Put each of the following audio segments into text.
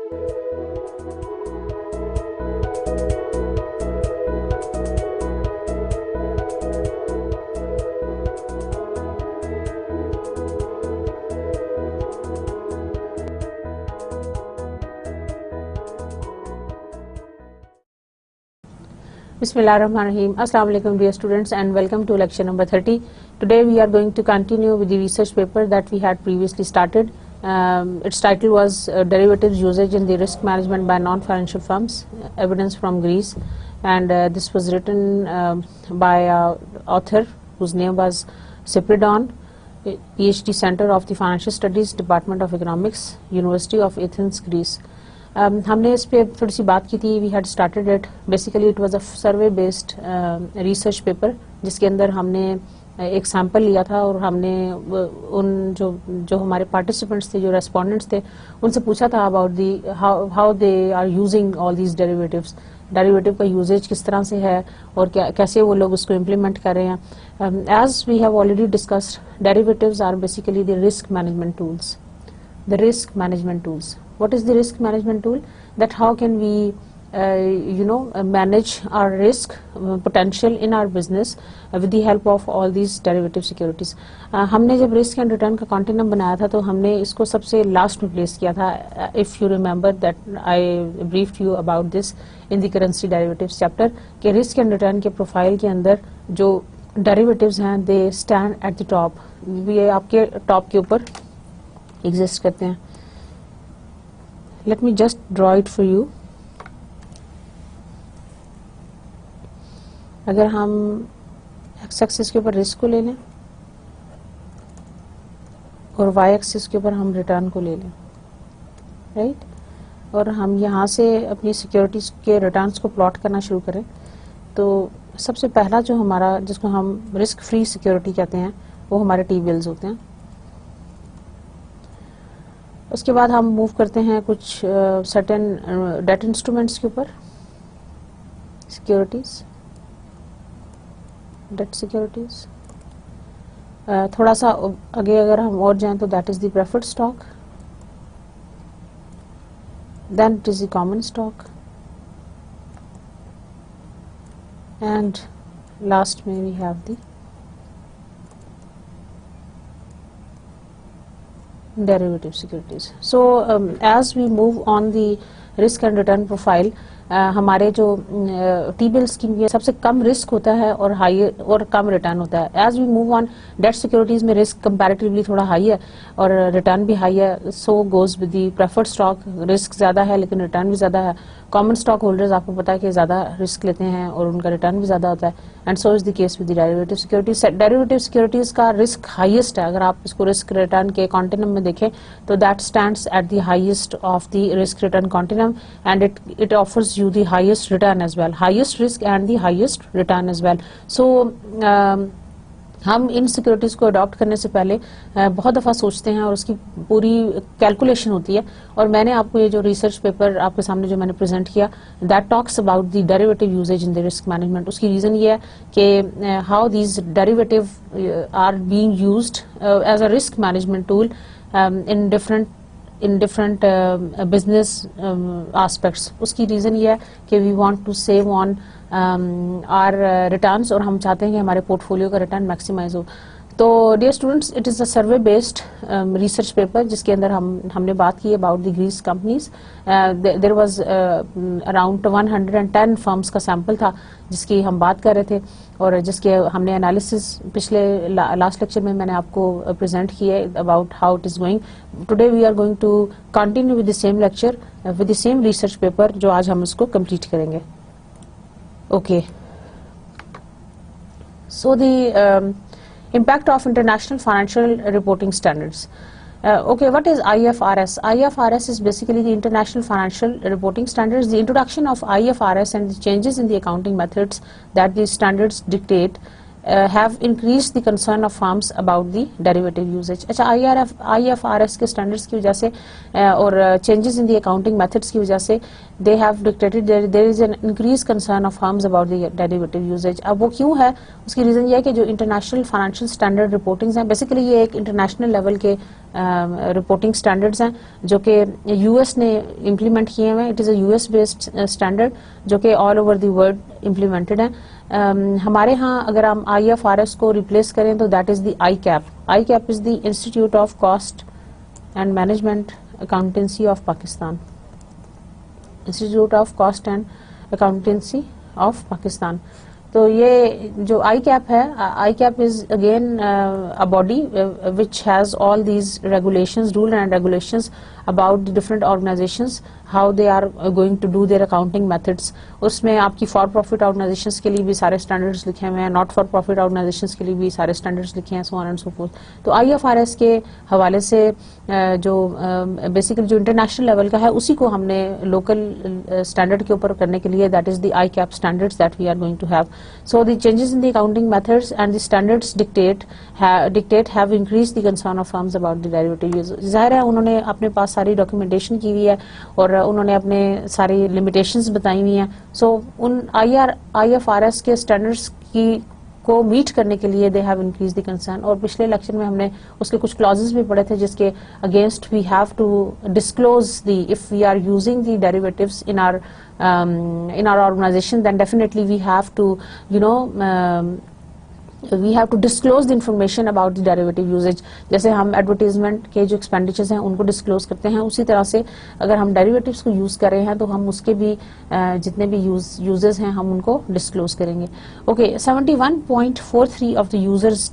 Bismillahirrahmanirrahim. Assalamu alaikum dear students and welcome to lecture number 30. Today we are going to continue with the research paper that we had previously started. Its title was Derivatives Usage in the Risk Management by Non-Financial Firms, Evidence from Greece, and this was written by author whose name was Cyprian, PhD Center of the Financial Studies, Department of Economics, University of Athens, Greece. हमने इस पे थोड़ी सी बात की थी. We had started it. Basically it was a survey based research paper जिसके अंदर हमने एक सैंपल लिया था और हमने उन जो हमारे पार्टिसिपेंट्स थे, जो रेस्पोंडेंट्स थे, उनसे पूछा था about the how they are using all these derivatives. Derivative का यूजेज किस तरह से है और कैसे वो लोग उसको इम्प्लीमेंट कर रहे हैं. As we have already discussed, derivatives are basically the risk management tools. The risk management tools. What is the risk management tool? That how can we manage our risk potential in our business with the help of all these derivative securities. हमने जब risk and return का continuum बनाया था तो हमने इसको सबसे last में प्लेस किया था. If you remember that I briefed you about this in the currency derivatives chapter कि risk and return के प्रोफाइल के अंदर जो derivatives हैं they stand at the top. ये आपके टॉप के ऊपर एग्जिस्ट करते हैं. Let me just draw it for you. अगर हम एक्स एक्सिस के ऊपर रिस्क को ले लें और वाई एक्सिस के ऊपर हम रिटर्न को ले लें, राइट, और हम यहाँ से अपनी सिक्योरिटीज के रिटर्न्स को प्लॉट करना शुरू करें, तो सबसे पहला जो हमारा, जिसको हम रिस्क फ्री सिक्योरिटी कहते हैं, वो हमारे टी बिल्स होते हैं. उसके बाद हम मूव करते हैं कुछ सर्टेन डेट इंस्ट्रूमेंट्स के ऊपर, सिक्योरिटीज, डेट सिक्योरिटीज. थोड़ा सा आगे अगर हम और जाएं तो that is the preferred stock, then it is the common stock, and last में we have the derivative securities. So as we move on the risk and return profile, हमारे जो टी बिल स्कीम में सबसे कम risk होता है और high और कम return होता है. As we move on, debt securities में रिस्क कंपैरेटिवली थोड़ा हाई है और रिटर्न भी हाई है. So goes with the preferred stock, risk ज्यादा है लेकिन रिटर्न भी ज्यादा है. कॉमन स्टॉक होल्डर्स आपको पता है कि ज्यादा रिस्क लेते हैं और उनका रिटर्न भी ज्यादा होता है. And so is the case with the derivative securities. Derivative securities का रिस्क हाईएस्ट है. अगर आप इसको रिस्क रिटर्न के कॉन्टिनम में देखें तो that stands at the highest of the risk return continuum and it offers you the highest return as well, highest risk and the highest return as well. So हम in securities को adopt करने से पहले बहुत दफ़ा सोचते हैं और उसकी पूरी कैलकुलेशन होती है. और मैंने आपको ये जो रिसर्च पेपर आपके सामने जो मैंने प्रेजेंट किया, that talks about the derivative usages in the risk management. उसकी रीज़न ये है कि how these derivative are being used as a risk management tool in different business aspects. उसकी रीज़न ये है कि we want to save on our returns और हम चाहते हैं कि हमारे पोर्टफोलियो का रिटर्न मैक्सिमाइज हो. तो dear students, it is a survey based research paper जिसके अंदर हमने बात की about the Greece companies. There was around 110 firms का सैंपल था जिसकी हम बात कर रहे थे और जिसके हमने एनालिसिस पिछले लास्ट लेक्चर में मैंने आपको प्रेजेंट किए about how it is going. Today we are going to continue with the same lecture with the same research paper जो आज हम उसको कंप्लीट करेंगे. Okay, so the impact of international financial reporting standards. Okay, what is IFRS? IFRS is basically the International Financial Reporting Standards. The introduction of IFRS and the changes in the accounting methods that these standards dictate have increased the concern of firms about the derivative usage. अच्छा IFRS के standards की वजह से और changes in the accounting methods की वजह से they have dictated there is an increased concern of firms about the derivative usage. अब वो क्यों है, उसकी reason ये है कि जो international financial standard reportings हैं, basically ये एक international level के reporting standards हैं जो कि US ने implement किए हुए हैं. It is a US based standard जो कि all over the world implemented है. हमारे यहाँ अगर हम IFRS को रिप्लेस करें तो that is the ICAP is the institute of cost and management accountancy of Pakistan. Institute of cost and accountancy of Pakistan. तो ये जो ICAP है, ICAP is again a body which has all these regulations, rule and regulations about the different organizations, how they are going to do their accounting methods. उसमें आपकी for profit organisations के लिए भी सारे स्टैंडर्ड्स लिखे हुए हैं, नॉट फॉर प्रॉफिट ऑर्गेनाइजेशंस के लिए भी सारे स्टैंडर्ड्स लिखे हैं, सो ऑन एंड सो फोर्थ. तो IFRS के हवाले से जो बेसिकली जो इंटरनेशनल लेवल का है उसी को हमने लोकल स्टैंडर्ड के ऊपर करने के लिए, that is the ICAP standards that we are going to have. So the changes in the accounting methods and the standards dictate have increased the concern of firms about the derivative use. जाहिर है उन्होंने अपने पास सारी documentation की हुई है और उन्होंने अपने सारी लिमिटेशंस बताई हुई हैं. सो उन IFRS के स्टैंडर्ड्स की को मीट करने के लिए they have increase the concern. और पिछले लेक्चर में हमने उसके कुछ क्लॉजेस भी पढ़े थे जिसके against we have to disclose the, if we are using the derivatives in our organisation, then definitely we have to we have to disclose the information about the derivative usage. जैसे हम advertisement के जो expenditures हैं उनको disclose करते हैं, उसी तरह से अगर हम डेरिवेटिव्स को यूज कर रहे हैं तो हम उसके भी जितने भी यूजेस हैं हम उनको डिस्क्लोज करेंगे. Okay, 71.43 of the users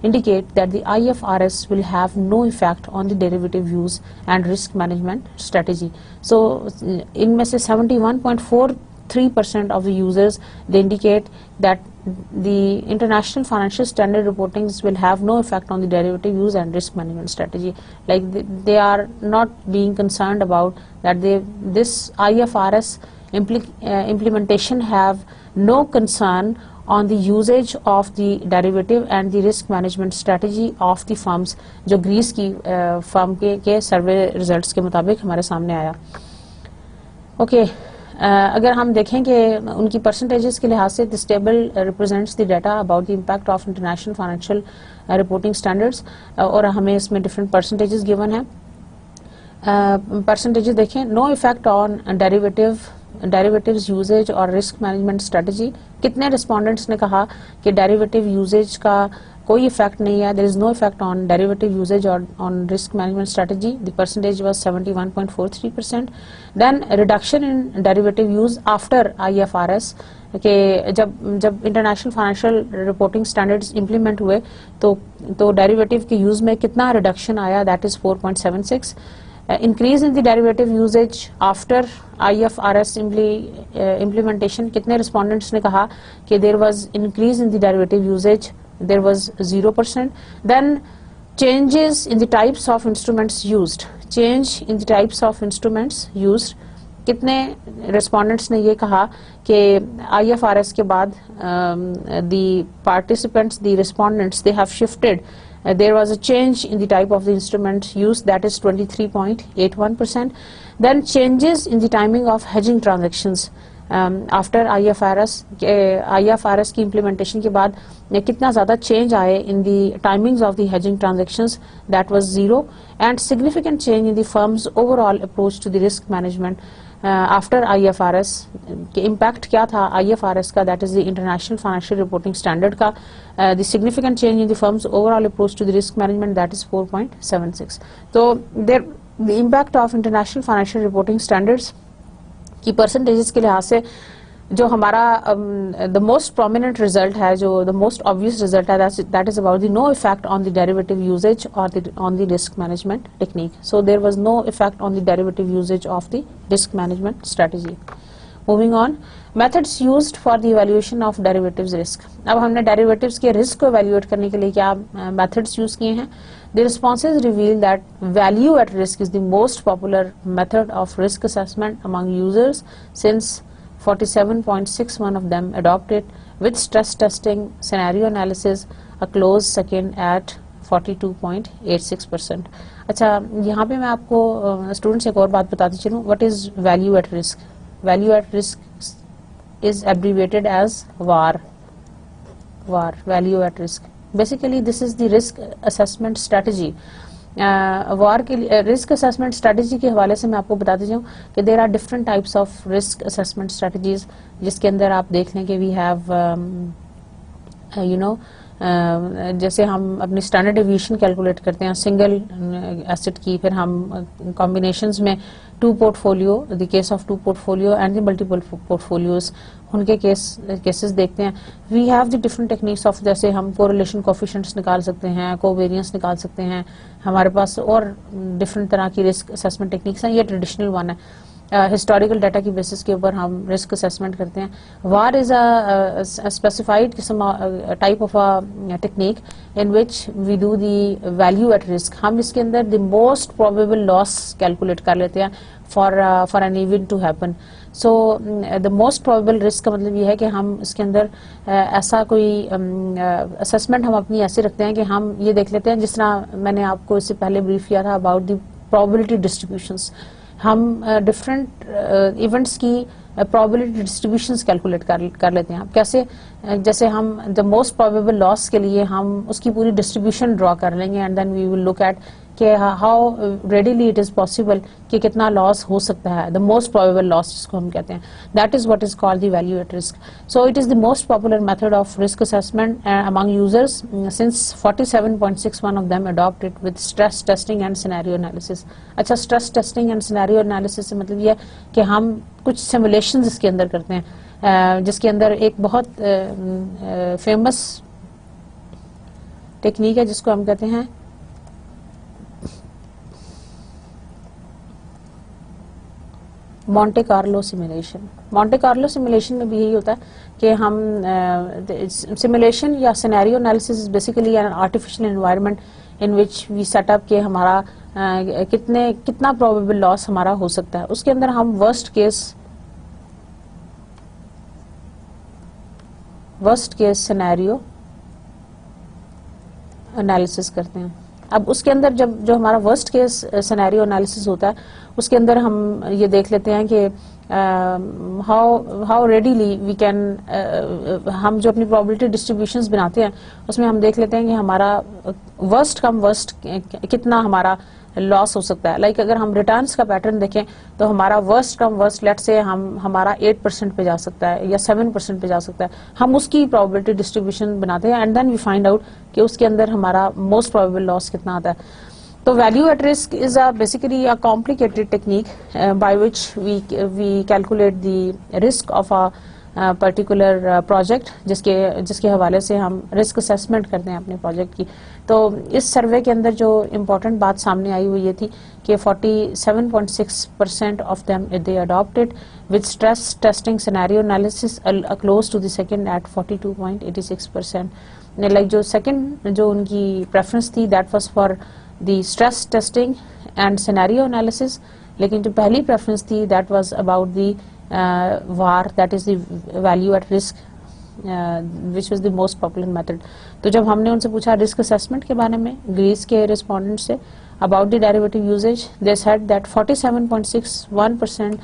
indicate that the IFRS will have no effect on the derivative use and risk management strategy. So इनमें से 71.43% of the users they indicate that the international financial standard reportings will have no effect on the derivative use and risk management strategy. Like they are not being concerned about that this IFRS implementation have no concern on the usage of the derivative and the risk management strategy of the firms, जो Greece की firm के सर्वे results के मुताबिक हमारे सामने आया. Okay, अगर हम देखें कि उनकी परसेंटेजेस के लिहाज से this table represents the data about the impact of international financial reporting standards और हमें इसमें डिफरेंट परसेंटेजेस गिवन हैं. परसेंटेजेस देखें, no effect on derivatives usages और रिस्क मैनेजमेंट स्ट्रेटजी. कितने रिस्पोंडेंट्स ने कहा कि डेरिवेटिव यूजेज का कोई इफेक्ट नहीं है, there is no effect on derivative usages और on risk management strategy. The percentage was 71.43%. Then reduction in derivative use after IFRS के जब international financial reporting standards implement हुए तो डेरिवेटिव के यूज में कितना रिडक्शन आया, that is 4.76. Increase in the derivative usages after IFRS implementation. कितने respondents ने कहा कि there was increase in the derivative usages, there was 0%. Then changes in the types of instruments used. Change in the types of instruments used. कितने respondents ने ये कहा कि IFRS के बाद the participants, the respondents, they have shifted. There was a change in the type of the instruments used, that is 23.81%. Then changes in the timing of hedging transactions. After IFRS की implementation के बाद कितना ज़्यादा change आए in the timings of the hedging transactions, that was 0. And significant change in the firms overall approach to the risk management after IFRS. के impact क्या था IFRS का, that is the international financial reporting standard का. The significant change in the firms overall approach to the risk management, that is 4.76. तो the impact of international financial reporting standards की percentages के लिहाज से जो हमारा द मोस्ट प्रोमिनेंट रिजल्ट है, जो द मोस्ट ऑब्वियस रिजल्ट है, that is about the no effect on the derivative usages और on the risk management technique. So there was no effect on the derivative usages of the risk management strategy. Moving on, methods used for the evaluation of derivatives risk. अब हमने derivatives के risk को evaluate करने के लिए क्या methods use किए हैं. The responses reveal that value at risk is the most popular method of risk assessment among users, since 47.61 of them adopt it, with stress testing scenario analysis a close second at 42.86%. अच्छा, यहाँ पे मैं आपको students एक और बात बताती चलूँ. What is value at risk? Value at risk is abbreviated as VaR. Value at risk. Basically this is the risk assessment strategy. VaR के लिए रिस्क असेसमेंट स्ट्रेटजी के हवाले से मैं आपको बताती जाऊँ कि there are different types of risk assessment strategies, जिसके अंदर आप देख लें कि वी हैव जैसे हम अपनी स्टैंडर्ड डेविएशन कैलकुलेट करते हैं सिंगल एसेट की, फिर हम कॉम्बिनेशंस में two portfolio, the case of two portfolio and the multiple portfolios, उनके केसेस देखते हैं. We have the different techniques of, जैसे हम कोरिलेशन कोफिशिएंट्स निकाल सकते हैं, कोवेरियंस निकाल सकते हैं. हमारे पास और डिफरेंट तरह की रिस्क असेसमेंट टेक्निक्स हैं. ये ट्रेडिशनल वन है. हिस्टोरिकल डाटा की बेसिस के ऊपर हम रिस्क असेसमेंट करते हैं. VAR is a specified type of a technique in which we do the value at risk. हम इसके अंदर the most probable loss calculate कर लेते हैं for an event to happen. So the most probable risk का मतलब ये है कि हम इसके अंदर ऐसा कोई असेसमेंट हम अपनी ऐसे रखते हैं कि हम ये देख लेते हैं, जिस तरह मैंने आपको इससे पहले ब्रीफ किया था अबाउट द प्रोबेबिलिटी डिस्ट्रीब्यूशंस. हम डिफरेंट इवेंट्स की प्रोबेबिलिटी डिस्ट्रीब्यूशंस कैलकुलेट कर लेते हैं. अब कैसे? जैसे हम द मोस्ट प्रोबेबल लॉस के लिए हम उसकी पूरी डिस्ट्रीब्यूशन ड्रॉ कर लेंगे and then we will look at कि how readily it is possible कि कितना लॉस हो सकता है. द मोस्ट प्रोबेबल लॉस जिसको हम कहते हैं, that is what is called the value at risk. So it is the most popular method of risk assessment among users since 47.61 of them adopt it with stress testing and scenario analysis. अच्छा, stress testing and scenario analysis से मतलब ये है कि हम कुछ simulations इसके अंदर करते हैं, जिसके अंदर एक बहुत फेमस टेक्निक है जिसको हम कहते हैं Monte Carlo simulation. Monte Carlo simulation में भी यही होता है कि हम सिमुलेशन या scenario analysis is basically an artificial environment in which we set up के हमारा कितना प्रोबेबल लॉस हमारा हो सकता है. उसके अंदर हम वर्स्ट केस सिनेरियो एनालिसिस करते हैं. अब उसके अंदर जो हमारा वर्स्ट केस सिनेरियो एनालिसिस होता है, उसके अंदर हम ये देख लेते हैं कि हाउ रेडीली वी कैन, हम जो अपनी प्रोबेबिलिटी डिस्ट्रीब्यूशंस बनाते हैं उसमें हम देख लेते हैं कि हमारा वर्स्ट कम वर्स्ट कितना हमारा लॉस हो सकता है. लाइक अगर हम रिटर्न्स का पैटर्न देखें तो हमारा वर्स्ट कम वर्स्ट लेट से हमारा 8% पे जा सकता है या 7% पे जा सकता है. हम उसकी प्रोबेबिलिटी डिस्ट्रीब्यूशन बनाते हैं and then we find out कि उसके अंदर हमारा मोस्ट प्रोबेबल लॉस कितना आता है. तो value at risk is basically a complicated technique by which we calculate the risk of a particular project, जिसके हवाले से हम रिस्क असेसमेंट करते हैं अपने प्रोजेक्ट की. तो इस सर्वे के अंदर जो इम्पोर्टेंट बात सामने आई हुई ये थी कि 47.6% of them they adopted with stress testing scenario analysis close to the second at 42.86%. Like जो सेकंड जो उनकी प्रेफरेंस थी that was for the stress testing and scenario analysis, लेकिन जो पहली प्रेफरेंस थी that was about the VAR, that is the value at risk, which was the most popular method. तो जब हमने उनसे पूछा रिस्क असेसमेंट के बारे में ग्रीस के रिस्पोंडेंट से about the derivative usages, they said that 47.61%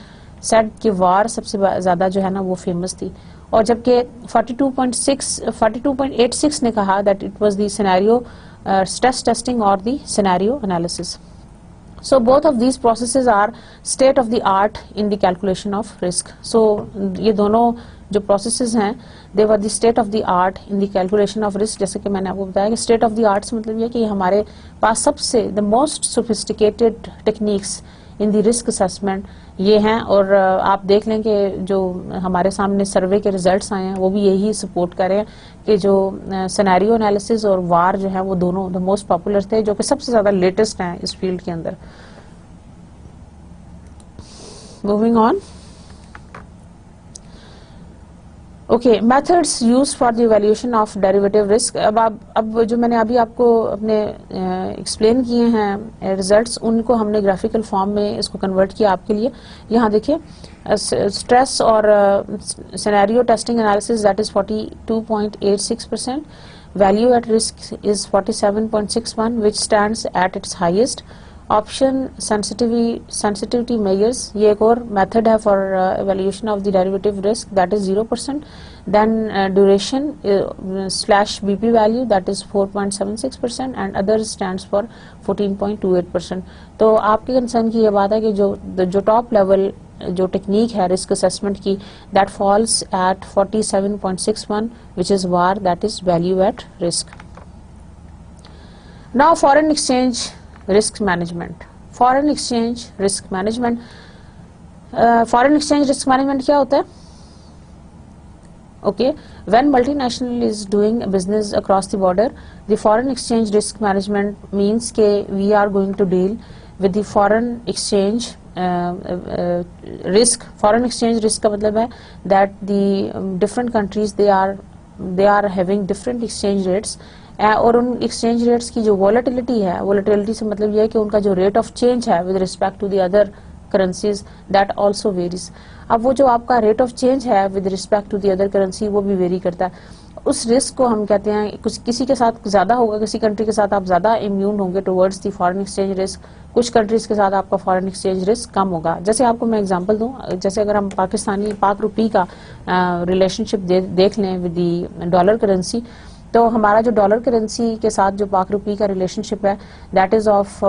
said कि वार सबसे ज्यादा जो है ना वो फेमस थी, और जबकि 42.86 ने कहा that it was the scenario stress testing और the scenario analysis. So both of these processes are state of the art in the calculation of risk. So ये दोनों जो processes हैं they were the state of the art in the calculation of risk. जैसे कि मैंने आपको बताया कि state of the art से मतलब ये कि हमारे पास सबसे the most sophisticated techniques in the risk assessment ये हैं, और आप देख लें कि जो हमारे सामने सर्वे के रिजल्ट्स आए हैं वो भी यही सपोर्ट कर रहे हैं कि जो सिनेरियो एनालिसिस और वार जो है वो दोनों द मोस्ट पॉपुलर थे, जो कि सबसे ज्यादा लेटेस्ट हैं इस फील्ड के अंदर. Moving on, okay, methods used for the evaluation of derivative risk. अब जो मैंने अभी आपको अपने एक्सप्लेन किए हैं रिजल्ट्स, उनको हमने ग्राफिकल फॉर्म में इसको कन्वर्ट किया आपके लिए। यहाँ देखिए, स्ट्रेस और scenario testing analysis that is 42.86%, value at risk is 47.61 which stands at its highest. Option sensitivity measures, ये एक और मेथड है for evaluation of the derivative risk, that is 0%। Then duration slash BP value that is 4.76% and other stands for 14.28%। तो आपके concern की ये बात है कि जो टॉप लेवल जो टेक्निक है रिस्क असेसमेंट की, that falls at 47.61 which is VaR, that is value at risk. Now foreign exchange risk management. Foreign exchange risk management, foreign exchange risk management क्या होता है? Okay, when multinational is doing business across the border, the foreign exchange risk management means के we are going to deal with the foreign exchange risk. Foreign exchange risk का मतलब है that the different countries they are having different exchange rates, और उन exchange rates की जो volatility है, volatility से मतलब यह है कि उनका जो रेट ऑफ चेंज है with respect to the other currencies, that also varies. अब वो जो आपका रेट ऑफ चेंज है with respect to the other currency, वो भी वेरी करता है। उस रिस्क को हम कहते हैं, कुछ किसी के साथ ज्यादा होगा, किसी कंट्री के साथ आप ज्यादा इम्यून होंगे towards the foreign exchange risk, कुछ कंट्रीज के साथ आपका फॉरेन एक्सचेंज रिस्क कम होगा। जैसे आपको मैं एग्जांपल दूं, जैसे अगर हम पाक रुपी का रिलेशनशिप देख लें विद द डॉलर करेंसी, तो हमारा जो डॉलर करेंसी के साथ जो पाक रुपी का रिलेशनशिप है, दैट इज ऑफ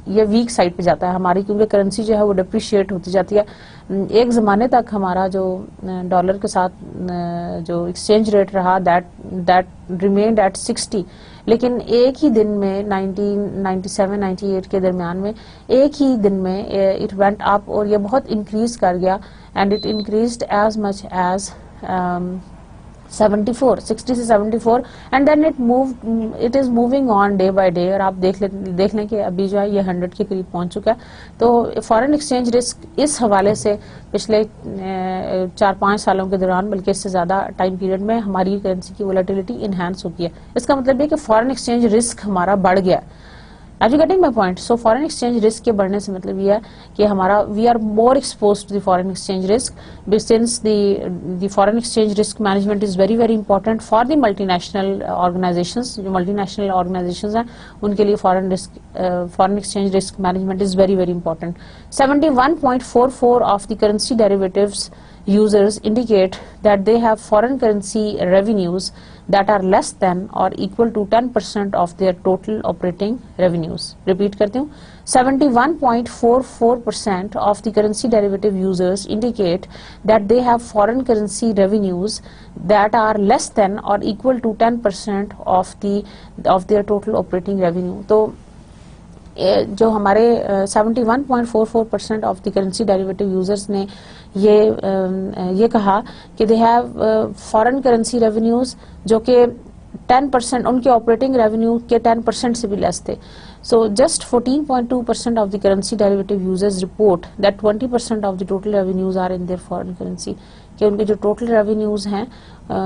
ये वीक साइड पे जाता है हमारी, क्योंकि करेंसी जो है वो डिप्रिशिएट होती जाती है। एक ज़माने तक हमारा जो डॉलर के साथ जो एक्सचेंज रेट रहा, दैट रिमेन्ड एट 60, लेकिन एक ही दिन में 1997-98 के दरमियान में एक ही दिन में इट वेंट अप, और ये बहुत इंक्रीज कर गया, and it increased as much as 60 से 74, and then it is moving on day by day, और आप देख लें कि अभी जो है ये 100 के करीब पहुंच चुका है। तो फॉरेन एक्सचेंज रिस्क इस हवाले से पिछले 4-5 सालों के दौरान, बल्कि इससे ज्यादा टाइम पीरियड में, हमारी करेंसी की वोलेटिलिटी इनहेंस होती है। इसका मतलब है कि फॉरेन एक्सचेंज रिस्क हमारा बढ़ गया। Are you getting my point? So foreign exchange risk के बढ़ने से मतलब ये है कि हमारा we are more exposed to the foreign exchange risk, since the foreign exchange risk management is very very important for the multinational organizations। जो multinational organizations हैं उनके लिए foreign exchange risk management is very very important। 71.44 of the currency derivatives users indicate that they have foreign currency revenues that are less than or equal to 10% of their total operating revenues। Repeat करती हूँ, 71.44% of the currency derivative users indicate that they have foreign currency revenues that are less than or equal to 10% of their total operating revenue। तो जो हमारे 71.44% of the currency derivative users ने ये कहा कि they have foreign currency revenues जो कि 10%, उनके ऑपरेटिंग रेवेन्यू के 10% से भी लेस थे। So just 14.2% of the currency derivative users report that 20% of the total revenues are in their foreign currency, कि उनके जो टोटल रेवेन्यूज हैं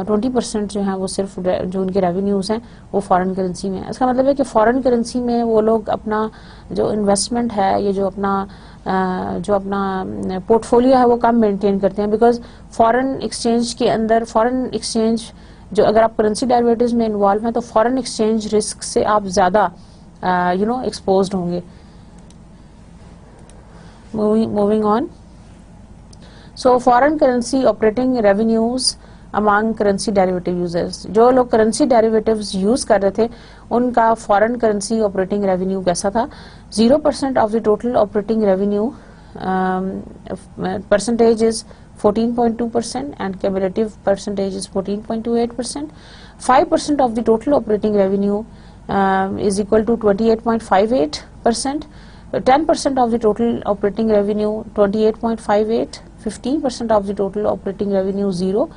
20% जो हैं वो सिर्फ जो उनके रेवेन्यूज हैं वो फॉरेन करेंसी में है। इसका मतलब है कि फॉरेन करेंसी में वो लोग अपना जो इन्वेस्टमेंट है, ये जो अपना पोर्टफोलियो है वो कम मेंटेन करते हैं, बिकॉज फॉरेन एक्सचेंज के अंदर, फॉरेन एक्सचेंज जो, अगर आप करेंसी डेरिवेटिव्स में इन्वॉल्व हैं तो फॉरेन एक्सचेंज रिस्क से आप ज्यादा एक्सपोज्ड होंगे। Moving on, so foreign currency operating revenues among currency derivative users, जो लोग करेंसी डेरिवेटिव्स यूज कर रहे थे उनका फॉरेन करेंसी ऑपरेटिंग रेवेन्यू कैसा था? 0% of the total operating revenue percentage is 14.2% and cumulative percentage is 14.28%. 5% of the total operating revenue is equal to 28.58%. 10% of the total operating revenue 28.58. 15% of the total operating revenue 0.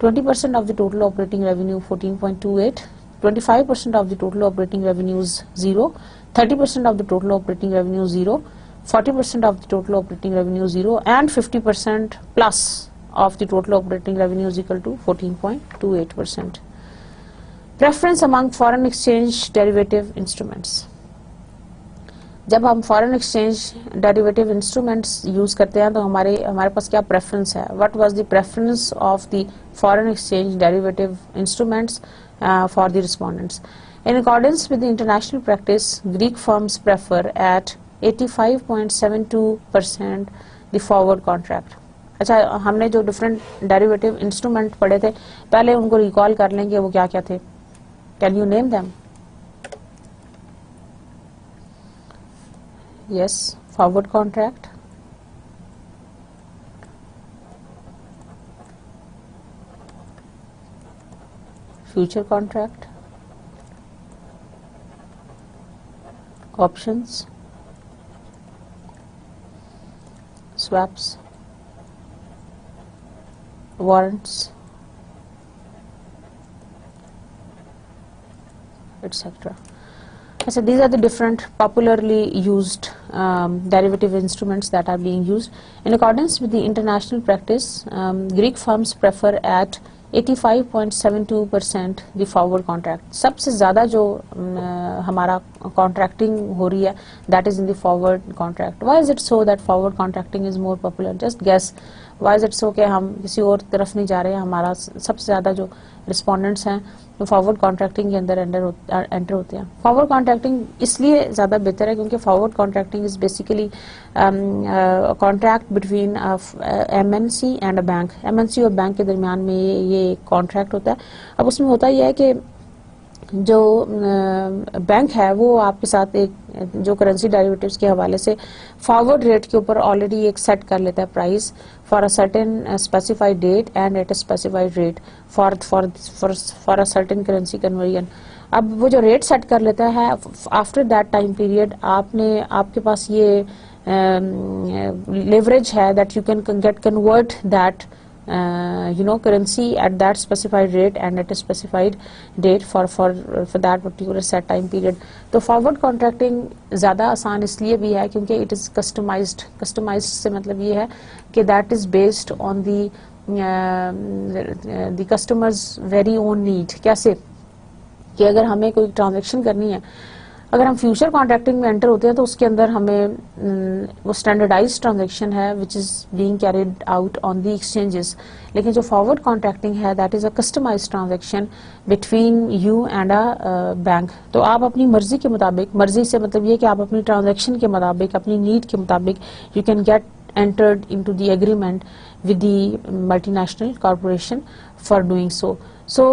20% of the total operating revenue 14.28. 25% of the total operating revenues 0. 30% of the total operating revenue 0. 40% of the total operating revenue 0, and 50% plus of the total operating revenue is equal to 14.28%. Preference among foreign exchange derivative instruments. जब हम foreign exchange derivative instruments use करते हैं तो हमारे पास क्या preference है? What was the preference of the foreign exchange derivative instruments for the respondents? In accordance with the international practice, Greek firms prefer at 85.72% the forward contract. अच्छा, हमने जो डिफरेंट डेरिवेटिव इंस्ट्रूमेंट पढ़े थे, पहले उनको रिकॉल कर लेंगे, वो क्या क्या थे? Can you name them? Yes, forward contract, future contract, options, swaps, warrants, etc. So these are the different popularly used derivative instruments that are being used. In accordance with the international practice, Greek firms prefer at 85.72% the forward contract. सबसे ज़्यादा जो हमारा contracting हो रही है, that is in the forward contract. Why is it so that forward contracting is more popular? Just guess. Why is it so कि हम किसी और तरफ नहीं जा रहे हैं? हमारा सबसे ज़्यादा जो respondents हैं तो फॉरवर्ड कॉन्ट्रैक्टिंग के अंदर एंटर होते हैं. फॉरवर्ड कॉन्ट्रैक्टिंग इसलिए ज़्यादा बेहतर है क्योंकि forward contracting is basically contract between MNC and a bank. MNC और बैंक के दरमियान में ये कॉन्ट्रैक्ट होता है. अब उसमें होता यह है कि जो बैंक है वो आपके साथ एक जो करेंसी डेरिवेटिव्स के हवाले से फॉरवर्ड रेट के ऊपर ऑलरेडी एक सेट कर लेता है price for a certain specified date and at a specified rate for a certain currency conversion. अब वो जो रेट सेट कर लेता है, आफ्टर दैट टाइम पीरियड आपके पास ये लेवरेज है that you can get convert that currency at that specified rate and at a specified date for that particular set time period. तो forward contracting ज़्यादा आसान इसलिए भी है क्योंकि it is customized. Customized से मतलब ये है कि that is based on the customer's very own need. कैसे कि अगर हमें कोई ट्रांजेक्शन करनी है, अगर हम फ्यूचर कॉन्ट्रैक्टिंग में एंटर होते हैं तो उसके अंदर हमें वो स्टैंडर्डाइज्ड ट्रांजैक्शन है which is being carried out on the exchanges. लेकिन जो फॉरवर्ड कॉन्ट्रैक्टिंग है that is a customised transaction between you and a bank. तो आप अपनी मर्जी के मुताबिक, मर्जी से मतलब ये कि आप अपनी ट्रांजैक्शन के मुताबिक, अपनी नीड के मुताबिक you can get entered into the agreement with the multinational corporation for doing so. So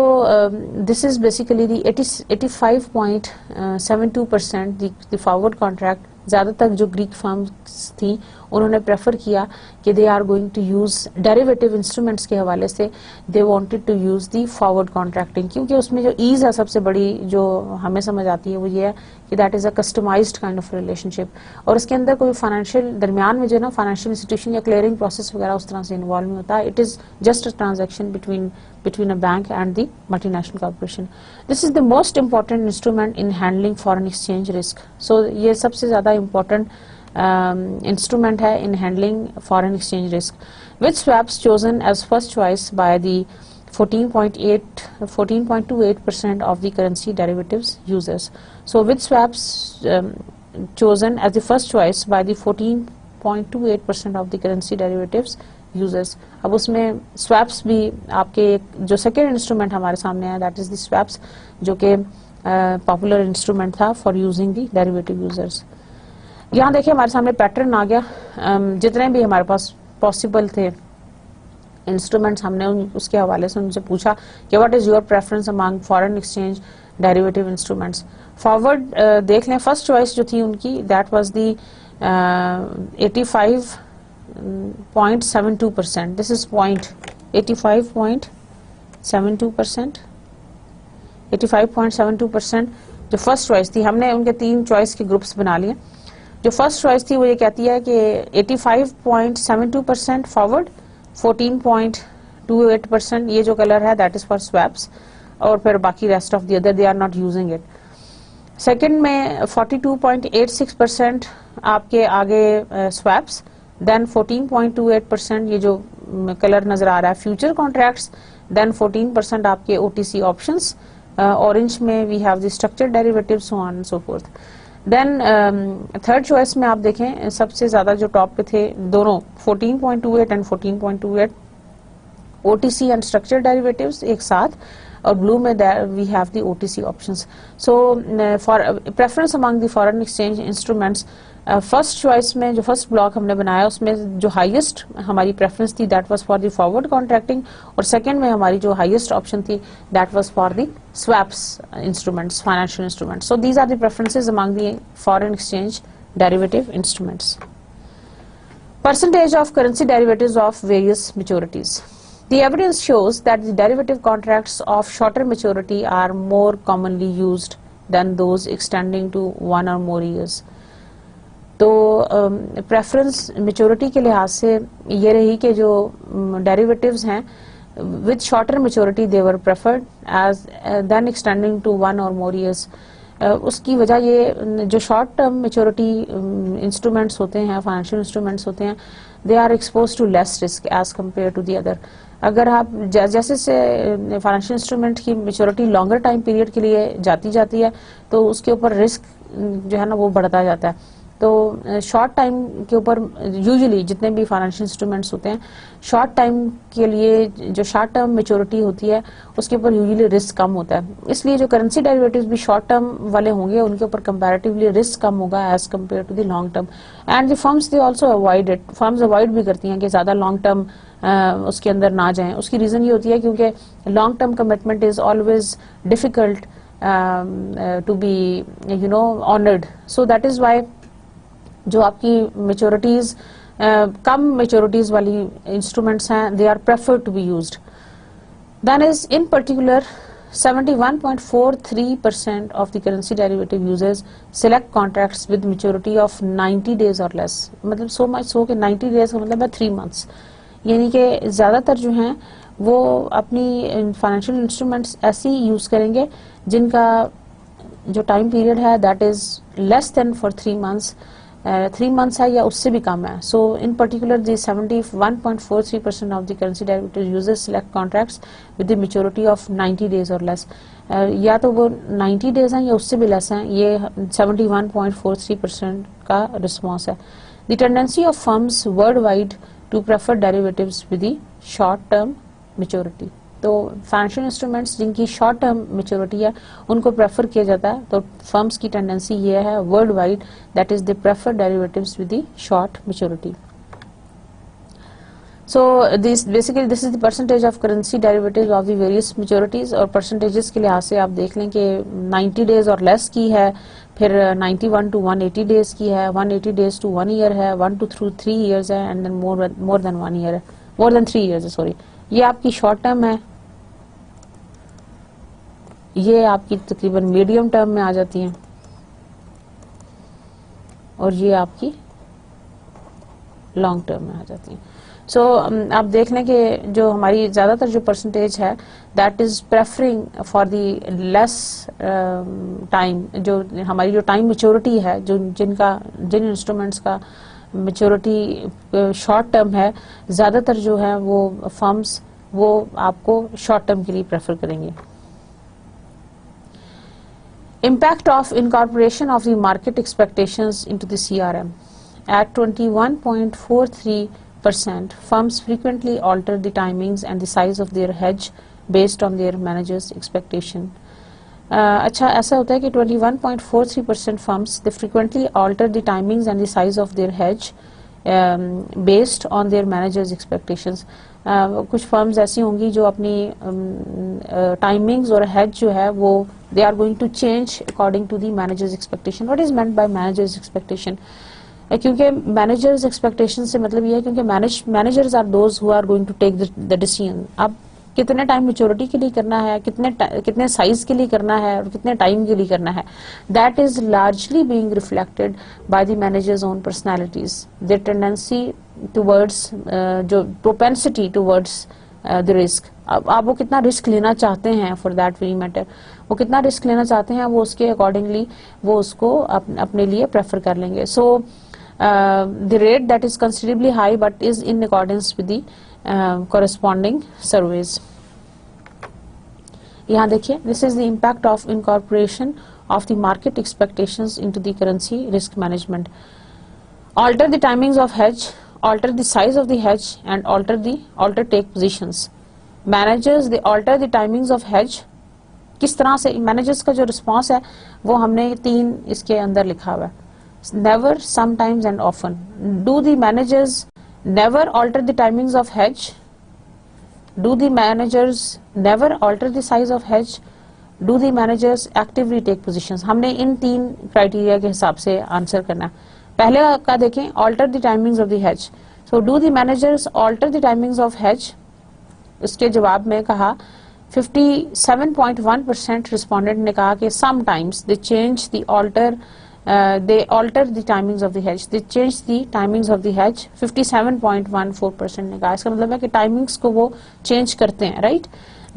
this is basically the 85.72% the forward contract. ज़्यादातर जो ग्रीक फर्म्स थी उन्होंने प्रेफर किया कि they are going to use derivative instruments के हवाले से they wanted to use the forward contracting, क्योंकि उसमें जो ईज़ है सबसे बड़ी जो हमें समझ आती है वो ये है कि that is a customised kind of relationship. और उसके अंदर कोई फाइनेंशियल दरमियान में जो ना फाइनेंशियल इंस्टीट्यूशन या क्लियरिंग प्रोसेस वगैरह उस तरह से इन्वॉल्व नहीं होता. It is just a transaction between a bank and the multinational corporation. This is the most important instrument in handling foreign exchange risk. So ये सबसे ज़्यादा important instrument है in handling foreign exchange risk. With swaps chosen as first choice by the 14.28% of the currency derivatives users. So with swaps chosen as the first choice by the 14.28% of the currency derivatives users. अब उसमें swaps भी आपके जो second instrument हमारे सामने है that is the swaps, जो कि पॉपुलर इंस्ट्रूमेंट था for using the derivative users. यहाँ देखिए हमारे सामने पैटर्न आ गया. जितने भी हमारे पास पॉसिबल थे इंस्ट्रूमेंट्स हमने उसके हवाले से उनसे पूछा कि what is your preference among foreign exchange derivative instruments. Forward देख लें, फर्स्ट चॉइस जो थी उनकी that was the 85.72%. This is 85.72%. 85.72% जो फर्स्ट चॉइस थी. हमने उनके 3 चॉइस के ग्रुप्स बना लिए. जो फर्स्ट चॉइस थी वो ये कहती है कि 85.72% फॉरवर्ड, 14.28% ये जो कलर है दैट इज फॉर स्वैप्स, और फिर बाकी rest of the other they are not using it. Second में 42.86% आपके आगे स्वैप्स, देन 14.28% ये जो कलर नजर आ रहा है फ्यूचर कॉन्ट्रैक्ट्स, देन 14% आपके OTC ऑप्शंस, ऑरेंज में we have the structured derivatives, so on and so forth. Then third choice में आप देखें सबसे ज्यादा जो टॉप पे थे दोनों 14.28 and 14.28 OTC and structured derivatives एक साथ, और ब्लू में we have the OTC options. So for preference among the foreign exchange instruments, first choice में जो फर्स्ट ब्लॉक हमने बनाया उसमें जो हाईएस्ट हमारी प्रेफरेंस थी that was for the forward contracting, और सेकंड में हमारी जो हाईएस्ट ऑप्शन थी that was for the swaps instruments, financial instruments. So these are the preferences among the foreign exchange derivative instruments. Percentage of currency derivatives of various maturities. The evidence shows that the derivative contracts of shorter maturity are more commonly used than those extending to 1 or more years. तो preference maturity के लिहाज से ये रही कि जो डेरिवेटिव्स हैं with shorter maturity they were preferred as then extending to 1 और मोर ईयर्स। उसकी वजह ये जो शॉर्ट टर्म मेच्योरिटी इंस्ट्रूमेंट्स होते हैं, फाइनेंशियल इंस्ट्रूमेंट्स होते हैं, they are expose to less risk as compare to the other. अगर आप जैसे से फाइनेंशियल इंस्ट्रूमेंट की मेच्योरिटी लॉन्गर टाइम पीरियड के लिए जाती है तो उसके ऊपर रिस्क जो है ना वो बढ़ता जाता है। तो शॉर्ट टाइम के ऊपर यूजुअली जितने भी फाइनेंशियल इंस्ट्रूमेंट्स होते हैं शॉर्ट टाइम के लिए जो शॉर्ट टर्म मेच्योरिटी होती है उसके ऊपर यूजुअली रिस्क कम होता है, इसलिए जो करेंसी डेरिवेटिव्स भी शॉर्ट टर्म वाले होंगे उनके ऊपर कंपैरेटिवली रिस्क कम होगा as compare to the long term. And the firms they also avoid it, firms avoid भी करती हैं कि ज्यादा लॉन्ग टर्म उसके अंदर ना जाएं। उसकी रीजन ये होती है क्योंकि long term commitment is always difficult to be honoured, so that is why जो आपकी मेच्योरिटीज कम मेच्योरिटीज वाली इंस्ट्रूमेंट्स हैं they are preferred to be used. Then is in particular 71.43% of the currency derivative users select contracts with maturity of 90 days or less, मतलब so much so कि 90 days का मतलब है 3 months, यानी कि ज्यादातर जो हैं वो अपनी फाइनेंशियल इंस्ट्रूमेंट्स ऐसी यूज करेंगे जिनका जो टाइम पीरियड है that is less than for 3 months, 3 months है या उससे भी कम है। So in particular the 71.43% of the currency derivative users select contracts with the maturity of 90 days और लेस, या तो वो 90 days हैं या उससे भी लेस हैं। ये 71.43% का रिस्पॉन्स है। The tendency of firms worldwide to prefer derivatives with the short term maturity, तो फाइनेंशियल इंस्ट्रूमेंट्स जिनकी शॉर्ट टर्म मेच्योरिटी है उनको प्रेफर किया जाता है। तो फर्म्स की टेंडेंसी ये है world wide that is they prefer derivatives with the short maturity. So this basically this is the percentage of currency derivatives of the various maturities, और परसेंटेजेस के लिहाज से आप देख लें कि 90 days और लेस की है, फिर 91 to 180 days की है, 180 days to 1 year है, 1 to 3 years है, and then more than 1 year है, मोर देन 3 years है, सॉरी। ये आपकी शॉर्ट टर्म है, ये आपकी तकरीबन मीडियम टर्म में आ जाती हैं, और ये आपकी लॉन्ग टर्म में आ जाती हैं। सो आप देख लें कि जो हमारी ज्यादातर जो परसेंटेज है that is preferring for the less time, जो हमारी जो टाइम मेच्योरिटी है, जो जिन इंस्ट्रूमेंट्स का मेच्योरिटी शॉर्ट टर्म है, ज्यादातर जो है वो फर्म्स वो आपको शॉर्ट टर्म के लिए प्रेफर करेंगे। Impact of incorporation of the market expectations into the CRM. At 21.43%, firms frequently alter the timings and the size of their hedge based on their managers' expectation. अच्छा ऐसा होता है कि 21.43% firms they frequently alter the timings and the size of their hedge based on their managers' expectations. कुछ firms ऐसी होंगी जो अपनी टाइमिंग्स और हेड जो है वो they are going to change according to the managers expectation. What is meant by managers expectation? क्योंकि मैनेजर्स एक्सपेक्टेशन से मतलब ये है क्योंकि managers are those who are going to take the decision. अब कितने टाइम मेच्योरिटी के लिए करना है, कितने साइज के लिए करना है और कितने टाइम के लिए करना है, that is largely being reflected by the managers own personalities, their tendency towards, जो प्रोपेंसिटी टुवर्ड्स द रिस्क। अब आप वो कितना रिस्क लेना चाहते हैं फॉर दैट वेरी मैटर, वो कितना रिस्क लेना चाहते हैं वो उसके अकॉर्डिंगली वो उसको अपने लिए प्रेफर कर लेंगे। So the rate that is considerably high but is in accordance with the corresponding surveys. यहाँ देखिए, this is the impact of incorporation of the market expectations into the currency risk management. Alter the timings of hedge, alter the size of the hedge, and alter take positions. Managers they alter the timings of hedge. किस तरह से managers का जो response है वो हमने 3 इसके अंदर लिखा हुआ है. Never, sometimes, and often. Do the managers never alter the timings of hedge? Do the managers never alter the size of hedge? Do the managers actively take positions? हमने इन 3 क्राइटेरिया के हिसाब से आंसर करना है. पहले का देखें, alter the timings of the hedge. So do the managers alter the timings of hedge? इसके जवाब में कहा 57.1% रिस्पोंडेंट ने कहा कि sometimes they change the they alter the timings of the hedge. They change the timings of the hedge. 57.14% ने कहा. इसका मतलब है कि टाइमिंग्स को वो चेंज करते हैं, राइट.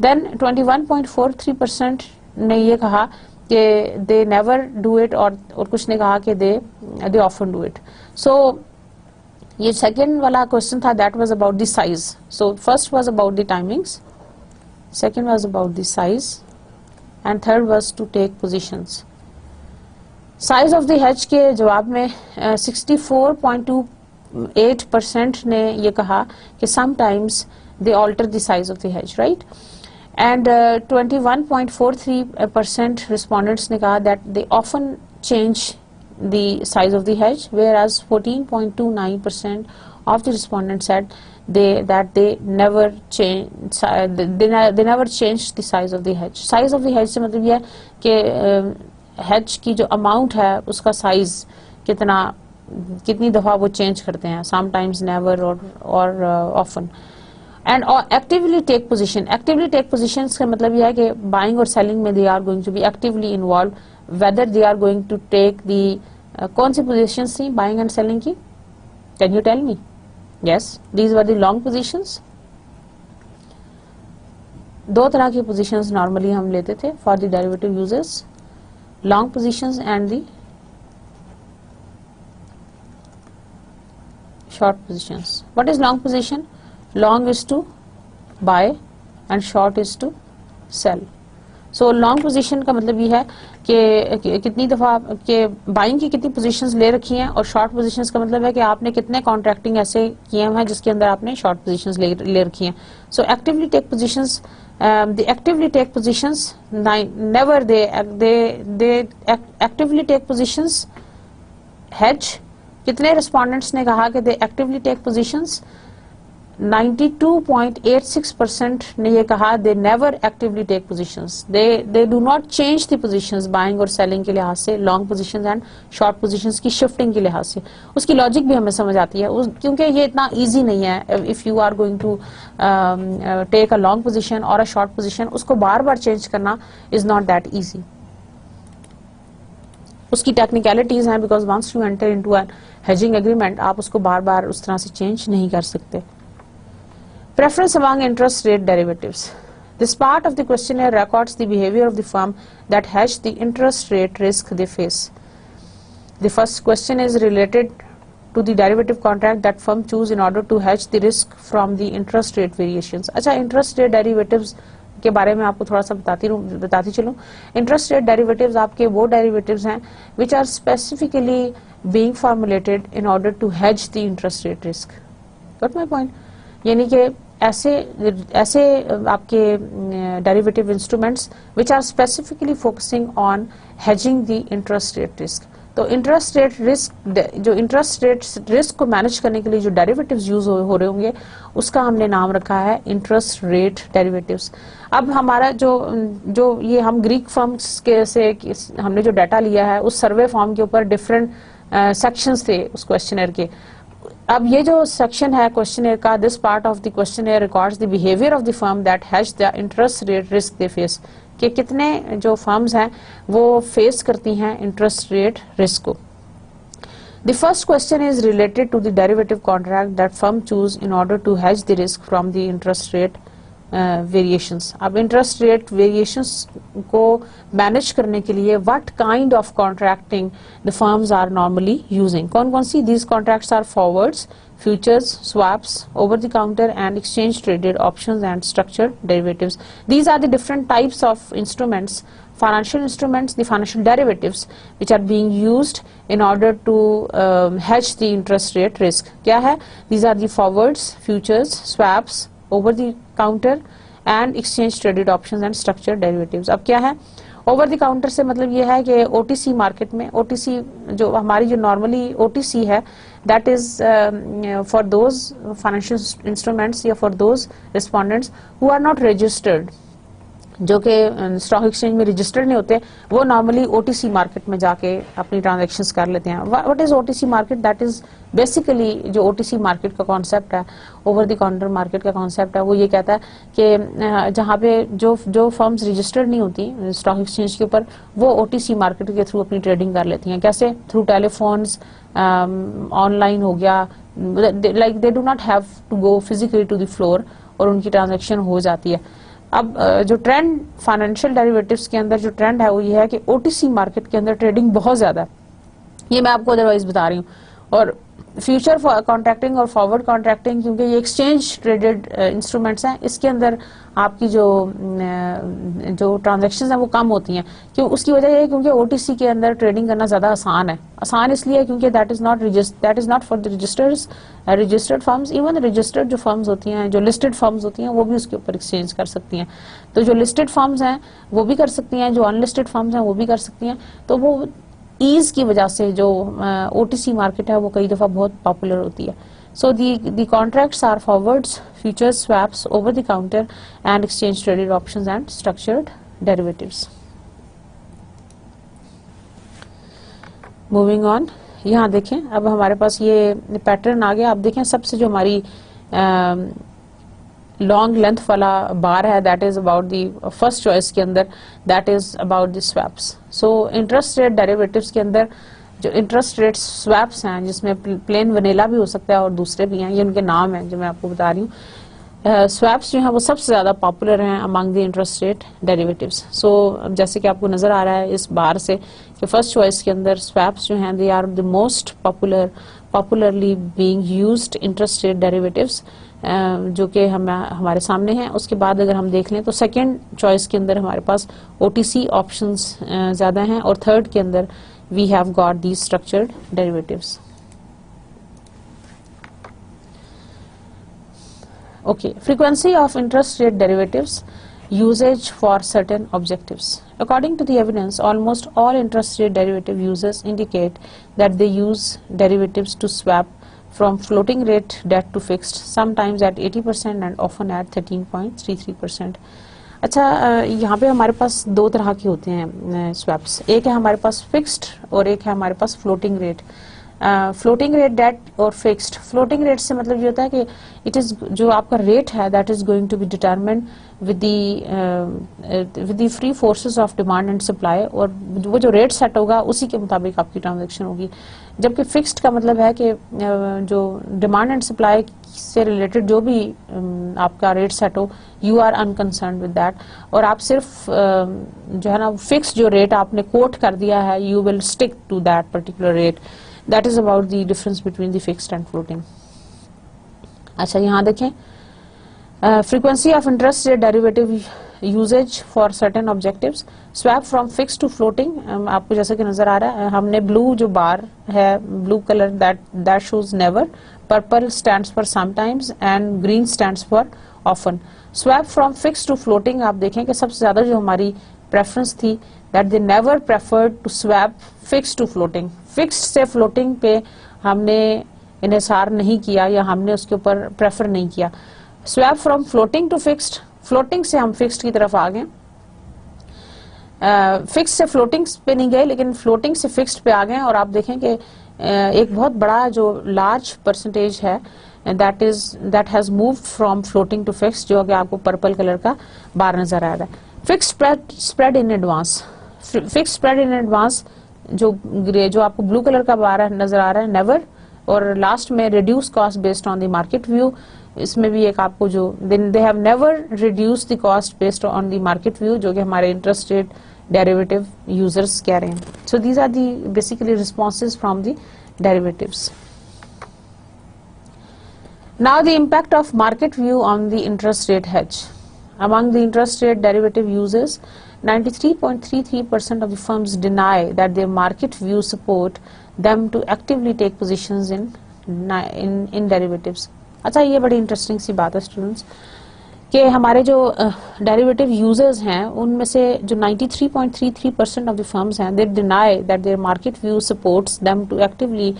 देन 21.43% ने ये कहा कि they never do it, और कुछ ने कहा कि they often do it. So ये सेकेंड वाला क्वेश्चन था, that was about the size. So first was about the timings, second was about the size, and third was to take positions. Size of the hedge के जवाब में 64.28% ने ये कहा कि sometimes they alter the size of the hedge, right. And 21.43% respondents ने कहा that they often change the size of the hedge, whereas 14.29% of the respondents said that they never change the size of the hedge. Size of the hedge से मतलब ये है कि hedge की जो amount है उसका साइज कितनी दफा वो चेंज करते हैं, समटाइम्स, नेवर और often. And actively take position. Actively take position का मतलब यह है कि बाइंग और सेलिंग में they are going to be actively involve, whether they are going to take the कौन सी पोजीशन थी बाइंग एंड सेलिंग की, can you tell me? Yes, these were the long positions. 2 तरह की पोजीशंस नॉर्मली हम लेते थे for the derivative users, long positions and the short positions. What is long position? Long is to buy and short is to sell. So long position का मतलब ये है कि कितनी दफा के बाइंग की कितनी positions ले रखी हैं, और short positions का मतलब है कि आपने कितने contracting ऐसे किए हैं जिसके अंदर आपने short positions ले रखी हैं. So actively take positions. They actively take positions. Never they actively take positions. Hedge. कितने respondents ने कहा कि they actively take positions? 92.86% ने ये कहा they never actively take positions. They do not change the positions buying और selling के लिहाज से, long positions and short positions की shifting के लिहाज से. उसकी लॉजिक भी हमें समझ आती है क्योंकि ये इतना easy नहीं है. If you are going to take a long position or a short position, उसको बार बार change करना is not that easy. उसकी technicalities हैं, because once you enter into a hedging agreement आप उसको बार बार उस तरह से change नहीं कर सकते. Preference among interest rate derivatives. This part of the questionnaire records the behavior of the firm that hedge the interest rate risk they face. The first question is related to the derivative contract that firm choose in order to hedge the risk from the interest rate variations. अच्छा, interest rate derivatives के बारे में आपको थोड़ा सा बताती चलूं. Interest rate derivatives आपके वो derivatives हैं which are specifically being formulated in order to hedge the interest rate risk. Got my point? यानी कि ऐसे आपके derivative instruments which are specifically focusing on hedging the interest rate risk. तो interest rate risk, जो interest rate risk को manage करने के लिए जो डेरिवेटिव्स यूज हो रहे होंगे उसका हमने नाम रखा है इंटरेस्ट रेट डेरिवेटिव्स. अब हमारा जो ये हम ग्रीक फर्म्स के से हमने जो डाटा लिया है उस सर्वे फॉर्म के ऊपर डिफरेंट सेक्शंस थे उस क्वेश्चनर के. अब ये जो सेक्शन है क्वेश्चनर का, this part of the questionnaire records the behaviour of the firm that has the interest rate risk they face, कि कितने जो फर्म्स हैं वो फेस करती हैं इंटरेस्ट रेट रिस्क को. The first question is related to the derivative contract that firm choose in order to hedge the risk from the interest rate variations. अब interest rate variations को manage करने के लिए what kind of contracting the firms are normally using, कौन कौन सी? These contracts are forwards, futures, swaps, over the counter and exchange traded options and structured derivatives. These are the different types of instruments, financial instruments, the financial derivatives which are being used in order to hedge the interest rate risk. क्या है? These are the forwards, futures, swaps, over the counter and exchange traded options and structured derivatives. अब क्या है? Over the counter से मतलब ये है कि ओटीसी मार्केट में, ओटीसी जो हमारी जो नॉर्मली ओटीसी है, that is for those financial instruments या for those respondents who are not registered, जो कि स्टॉक एक्सचेंज में रजिस्टर्ड नहीं होते, वो नॉर्मली ओटीसी मार्केट में जाके अपनी ट्रांजैक्शंस कर लेते हैं। What is OTC market? That is basically जो ओटीसी मार्केट का कॉन्सेप्ट है, ओवर द काउंटर मार्केट का कॉन्सेप्ट है, वो ये कहता है कि जहाँ पे जो फर्म्स रजिस्टर्ड नहीं होती स्टॉक एक्सचेंज के ऊपर, वो ओटीसी मार्केट के थ्रू अपनी ट्रेडिंग कर लेती हैं। कैसे? थ्रू टेलीफोन्स, ऑनलाइन हो गया, like they do not have to go physically to the floor और उनकी ट्रांजैक्शन हो जाती है। अब जो ट्रेंड फाइनेंशियल डेरिवेटिव्स के अंदर जो ट्रेंड है वो ये है कि ओटीसी मार्केट के अंदर ट्रेडिंग बहुत ज्यादा है, ये मैं आपको अदरवाइज बता रही हूँ। और फ्यूचर कॉन्ट्रैक्टिंग और फॉरवर्ड कॉन्ट्रैक्टिंग, क्योंकि ये एक्सचेंज ट्रेडेड इंस्ट्रूमेंट्स हैं, इसके अंदर आपकी जो ट्रांजैक्शंस हैं वो कम होती हैं। क्यों? उसकी वजह ये है क्योंकि ओटीसी के अंदर ट्रेडिंग करना ज्यादा आसान है। आसान इसलिए क्योंकि that is not for the registered firms. Even registered जो फर्म्स होती हैं, जो लिस्टेड फर्म्स होती हैं, वो भी उसके ऊपर एक्सचेंज कर सकती हैं। तो जो लिस्टेड फर्म्स हैं वो भी कर सकती हैं, जो अनलिस्टेड फर्म्स हैं वो भी कर सकती हैं। तो वो ईज की वजह से जो ओटीसी मार्केट है वो कई दफा बहुत पॉपुलर होती है। So the contracts are forwards, futures, swaps, over the counter and exchange traded options and structured derivatives. Moving on, यहाँ देखें अब हमारे पास ये पैटर्न आ गया। अब देखें सबसे जो हमारी लॉन्ग लेंथ वाला बार है, that is about the first choice के अंदर, that is about the swaps. So interest rate derivatives के अंदर जो इंटरेस्ट रेट स्वैप्स हैं, जिसमें प्लेन वनीला भी हो सकता है और दूसरे भी हैं, ये उनके नाम हैं जो मैं आपको बता रही हूँ। स्वैप्स जो हैं वो सबसे ज्यादा पॉपुलर हैं among the interest rate derivatives. So जैसे कि आपको नजर आ रहा है इस बार से कि फर्स्ट चॉइस के अंदर स्वैप्स जो हैं they are the most popularly being used interest rate derivatives, जो कि हमारे सामने हैं। उसके बाद अगर हम देख लें तो सेकंड चॉइस के अंदर हमारे पास ओटीसी ऑप्शंस ज्यादा हैं, और थर्ड के अंदर we have got the structured derivatives. Okay, frequency of interest rate derivatives, usage for certain objectives. According to the evidence, almost all interest rate derivative users indicate that they use derivatives to swap from floating rate debt to fixed, sometimes at 80% and often at 13.33%. अच्छा, यहाँ पे हमारे पास दो तरह के होते हैं swaps. एक है हमारे पास फिक्स्ड और एक है हमारे पास floating rate. Floating rate debt और फिक्स्ड। फ्लोटिंग रेट से मतलब ये होता है कि इट इज जो आपका रेट है that is going to be determined with the free forces of demand and supply, और वो जो रेट सेट होगा उसी के मुताबिक आपकी ट्रांजैक्शन होगी। जबकि फिक्स्ड का मतलब है कि जो डिमांड एंड सप्लाई से रिलेटेड जो भी आपका रेट सेट हो, you are unconcern with that, और आप सिर्फ जो है ना फिक्स जो रेट आपने कोट कर दिया है, you will stick to that particular rate. That is about the difference between the fixed and floating. अच्छा, यहाँ देखें frequency of interest rate derivative usage for certain objectives. Swap from fixed to floating, आपको जैसे कि नजर आ रहा है, हमने ब्लू जो बार है, blue colour that shows never, purple stands for sometimes and green stands for often. Swap from fixed to floating, आप देखें कि सबसे ज्यादा जो हमारी प्रेफरेंस थी that they never preferred to swap fixed to floating. Fixed से फ्लोटिंग पे हमने इन्हिसार नहीं किया या हमने उसके ऊपर प्रेफर नहीं किया। Swap from floating to fixed, floating से हम फिक्स्ड की तरफ आ गए। फिक्स्ड से फ्लोटिंग पे नहीं गए लेकिन फ्लोटिंग से फिक्स्ड पे आ गए, और आप देखें कि एक बहुत बड़ा जो लार्ज परसेंटेज है that has moved from floating to fixed, जो कि आपको पर्पल कलर का बार नजर आ रहा है। Fixed spread in advance, fixed spread in advance जो आपको ब्लू कलर का बार नजर आ रहा है, नेवर और लास्ट में reduce cost based on the market view, इसमें भी एक आपको जो they have never reduce the cost based on the market view, जो कि हमारे इंटरेस्ट रेट डेरिवेटिव यूजर्स कह रहे हैं. So these are the basically responses from the derivatives. Now the impact of market view on the interest rate hedge. Among the interest rate derivative users, 93.33% of the firms deny that their market view support them to actively take positions in derivatives. अच्छा, ये बड़ी interesting सी बात है students कि हमारे जो derivative users हैं उनमें से जो 93.33% ऑफ द फर्म्स हैं, they deny that their market view supports them to actively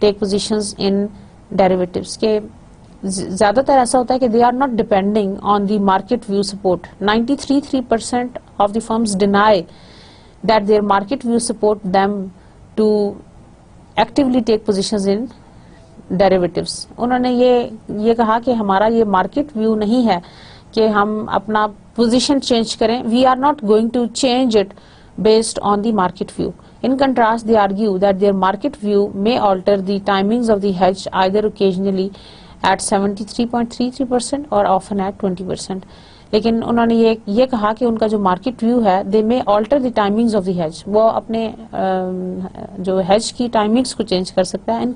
take positions in derivatives. के ज्यादातर ऐसा होता है कि they are not depending on the market view support. 93% of the firms deny that their market view support them to actively take positions in derivatives. उन्होंने ये कहा कि हमारा ये मार्केट व्यू नहीं है कि हम अपना पोजीशन चेंज करें. We are not going to change it based on the market view. In contrast, they argue that their market view may alter the timings of the hedge either occasionally at 73.33% or often at 20%. लेकिन उन्होंने ये कहा कि उनका जो market view है, they may alter the timings of the hedge, वो अपने जो हेज की टाइमिंग्स को चेंज कर सकता है. In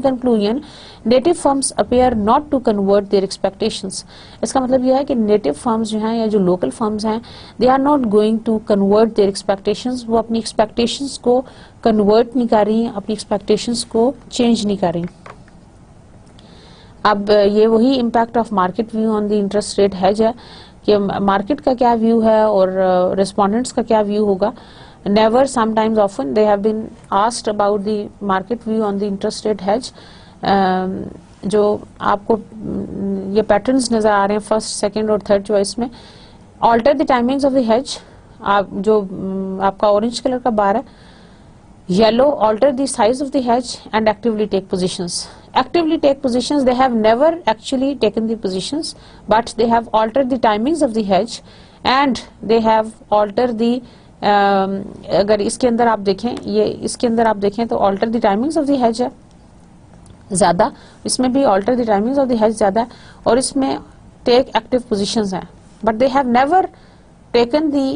conclusion, native firms appear not to convert their expectations. इसका मतलब यह है कि नेटिव फर्म्स जो हैं या जो लोकल फर्म्स हैं, they are not going to convert their expectations. वो अपनी एक्सपेक्टेशंस को कन्वर्ट नहीं कर रही, अपनी एक्सपेक्टेशंस को चेंज नहीं कर रही. अब ये वही impact of market view on the interest rate hedge है कि मार्केट का क्या व्यू है और रिस्पोंडेंट्स का क्या व्यू होगा. Never, sometimes, often they have been asked about the market view on the interest rate hedge. जो आपको ये पैटर्न्स नजर आ रहे हैं फर्स्ट, सेकंड और थर्ड चॉइस में. Alter the timings of the hedge, आप जो आपका ऑरेंज कलर का बार है. Yellow, alter the size of the hedge and actively take positions. Actively take positions, they have never actually taken the positions, but they have altered the timings of the hedge and they have altered the अगर इसके अंदर आप देखें, ये इसके अंदर आप देखें तो alter the timings of the hedge है ज्यादा, इसमें भी alter the timings of the hedge ज्यादा है, और इसमें take active positions है. But they have never taken the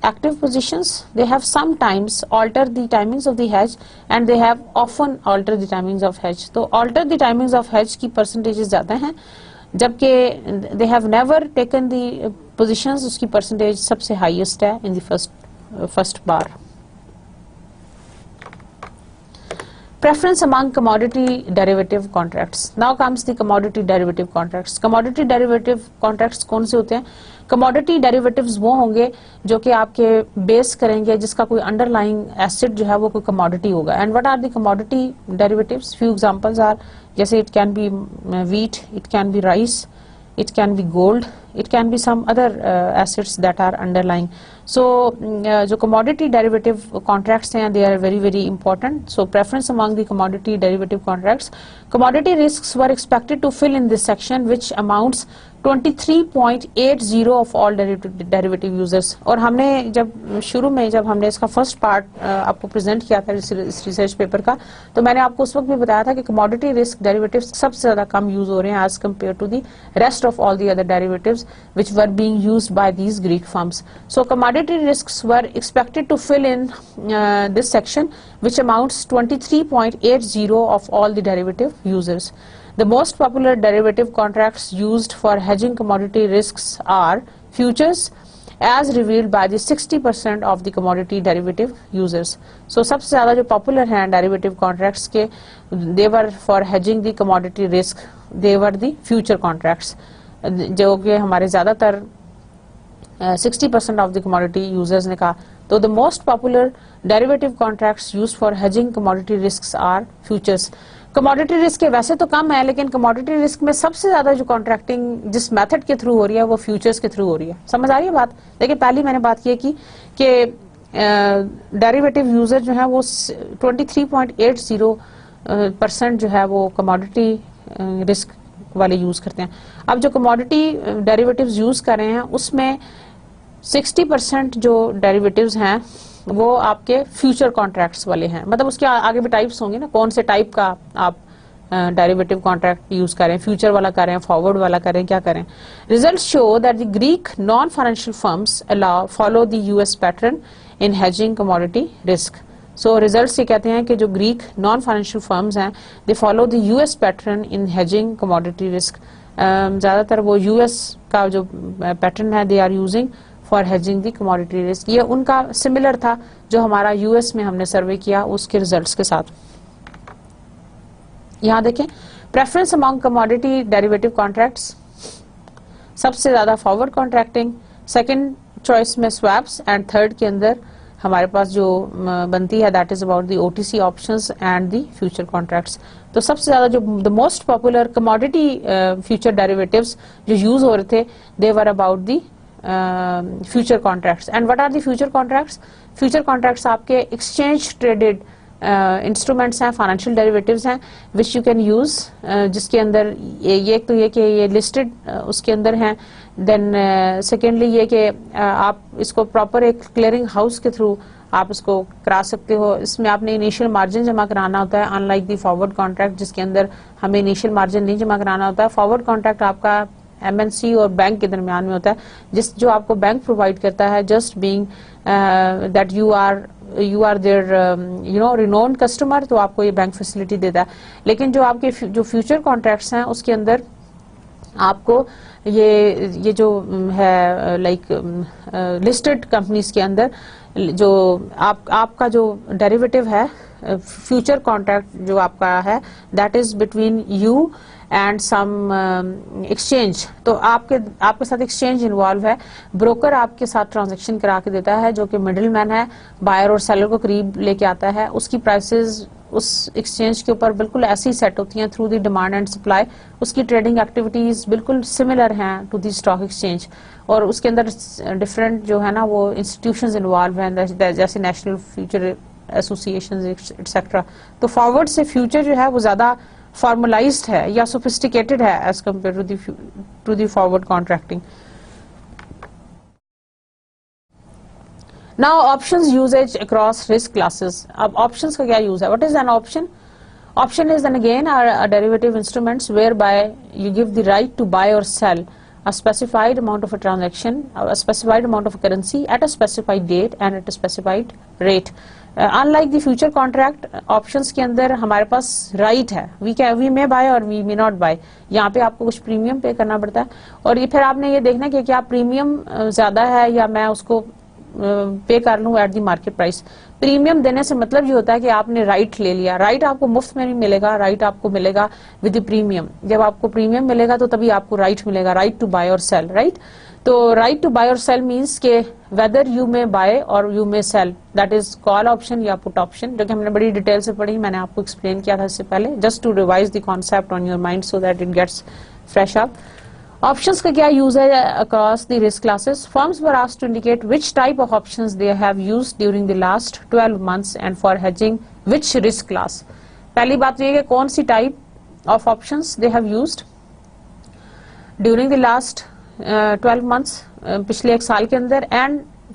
active positions. They have sometimes altered the timings of the hedge and they have often altered the timings of hedge. तो alter the timings of hedge की percentages ज्यादा हैं, जबकि they have never taken the positions, उसकी percentage सबसे highest है in the first bar. Preference among commodity derivative contracts. Now comes the commodity derivative contracts. Commodity derivative contracts कौन से होते हैं? Commodity derivatives वो होंगे जो कि आपके बेस करेंगे जिसका कोई underlying asset जो है वो कोई commodity होगा. And what are the commodity derivatives? Few examples are, जैसे it can be wheat, it can be rice, it can be gold, it can be some other assets that are underlying. So जो commodity derivative contracts हैं, they are very very important. So preference among the commodity derivative contracts. Commodity risks were expected to fill in this section, which amounts 23.80 of all derivative users. और हमने जब शुरू में जब हमने इसका फर्स्ट पार्ट आपको प्रेजेंट किया था इस रिसर्च पेपर का, तो मैंने आपको उस वक्त भी बताया था कि कमोडिटी रिस्क डेरिवेटिव्स सबसे ज्यादा कम यूज हो रहे हैं as compare to the rest of all the other derivatives which were being used by these Greek firms. So commodity risks were expected to fill in this section, which amounts 23.80 of all the derivative users. The most popular derivative contracts used for hedging commodity risks are futures, as revealed by the 60% of the commodity derivative users. So सबसे ज़्यादा जो popular हैं derivative contracts के, they were for hedging the commodity risk, they were the future contracts. जो कि हमारे ज़्यादातर 60% of the commodity users ने कहा. तो the most popular derivative contracts used for hedging commodity risks are futures. Commodity risk वैसे तो कम है, लेकिन कमोडिटी रिस्क में सबसे ज्यादा जो कॉन्ट्रैक्टिंग जिस मेथड के थ्रू हो रही है वो फ्यूचर्स के थ्रू हो रही है. समझ आ रही है बात? देखिए पहले मैंने बात की कि डेरिवेटिव यूजर जो है वो 23.80% जो है वो कमोडिटी रिस्क वाले यूज करते हैं. अब जो कमोडिटी डेरिवेटिव्स यूज कर रहे हैं उसमें 60% जो डेरिवेटिव्स हैं वो आपके फ्यूचर कॉन्ट्रैक्ट्स वाले हैं, मतलब उसके आगे भी टाइप्स होंगे ना, कौन से टाइप का आप डेरिवेटिव कॉन्ट्रैक्ट यूज करें, फ्यूचर वाला करें, फॉरवर्ड वाला करें, क्या करें. Results show that the Greek non financial firms follow the US pattern in hedging commodity risk. So results ये कहते हैं कि जो ग्रीक नॉन फाइनेंशियल फर्म्स हैं they follow the US pattern in hedging commodity risk. ज्यादातर वो US का जो पैटर्न है they are using for hedging the commodity risk. ये उनका सिमिलर था जो हमारा यूएस में हमने सर्वे किया उसके रिजल्ट्स के साथ. यहां देखें preference among commodity derivative contracts, सबसे ज्यादा फॉरवर्ड कॉन्ट्रैक्टिंग, सेकंड चॉइस में स्वैप्स एंड थर्ड के अंदर हमारे पास जो बनती है that is about the OTC options and the future contracts. तो सबसे ज्यादा जो the most popular commodity future derivatives जो यूज हो रहे थे they were about the future contracts. And what are the future contracts? Future contracts आपके exchange traded instruments हैं, फाइनेंशियल डेरिवेटिव्स हैं विच यू कैन यूज, जिसके अंदर ये तो ये कि ये लिस्टेड उसके अंदर हैं. देन सेकेंडली ये कि आप इसको प्रॉपर एक क्लियरिंग हाउस के थ्रू आप इसको करा सकते हो. इसमें आपने इनिशियल मार्जिन जमा कराना होता है, अनलाइक दी फॉरवर्ड कॉन्ट्रैक्ट जिसके अंदर हमें इनिशियल मार्जिन नहीं जमा कराना होता है. फॉरवर्ड कॉन्ट्रैक्ट आपका एमएनसी और बैंक के दरमियान में होता है, जो आपको बैंक प्रोवाइड करता है just being that you are their renowned customer, तो आपको ये बैंक फैसिलिटी देता है. लेकिन जो आपके जो फ्यूचर कॉन्ट्रैक्ट्स हैं उसके अंदर आपको ये जो है लाइक लिस्टेड कंपनीज के अंदर जो आपका जो डेरिवेटिव है फ्यूचर कॉन्ट्रैक्ट जो आपका है that is between you and some exchange. तो आपके साथ एक्सचेंज इन्वॉल्व है, ब्रोकर आपके साथ ट्रांजैक्शन करा के देता है जो कि मिडिल मैन है, बायर और सेलर को करीब लेके आता है. उसकी प्राइसेस उस एक्सचेंज के ऊपर बिल्कुल ऐसी सेट होती हैं through the demand and supply. उसकी ट्रेडिंग एक्टिविटीज बिल्कुल सिमिलर हैं टू द स्टॉक एक्सचेंज, और उसके अंदर डिफरेंट जो है ना वो इंस्टीट्यूशंस इन्वॉल्व हैं जैसे नेशनल फ्यूचर एसोसिएशंस एक्सेट्रा. तो फॉरवर्ड से फ्यूचर जो है वो ज्यादा फॉर्मलाइज्ड है या सोफिस्टिकेटेड है as compare to the forward contracting. Now options usage across risk classes. अब options का क्या use है? What is an option? Option is then again a derivative instruments whereby you give the right to buy or sell a specified amount of a transaction, a specified amount of currency at a specified date and at a specified rate. Unlike the future contract, options के अंदर हमारे पास right है, we may buy or we may not buy. यहाँ पे आपको कुछ premium पे करना पड़ता है और ये फिर आपने ये देखना कि क्या प्रीमियम ज्यादा है या मैं उसको पे कर लूं at the market price. Premium देने से मतलब ये होता है कि आपने राइट ले लिया. राइट आपको मुफ्त में नहीं मिलेगा, राइट आपको मिलेगा विद द प्रीमियम. जब आपको प्रीमियम मिलेगा तो तभी आपको राइट मिलेगा, राइट टू बाय और सेल. राइट, तो राइट टू बाय और सेल मींस के वेदर यू मे बाय और you may sell, that is call option या पुट ऑप्शन, जो कि हमने बड़ी डिटेल से पढ़ी, मैंने आपको एक्सप्लेन किया था इससे पहले, just to revise the concept on your mind so that it gets fresh up. Options का क्या यूज है across the risk classes? Firms were asked to indicate which type of options they have used during the last 12 months and for hedging which risk class. पहली बात ये कि कौन सी type of options they have used during the last 12 months, पिछले एक साल के अंदर, and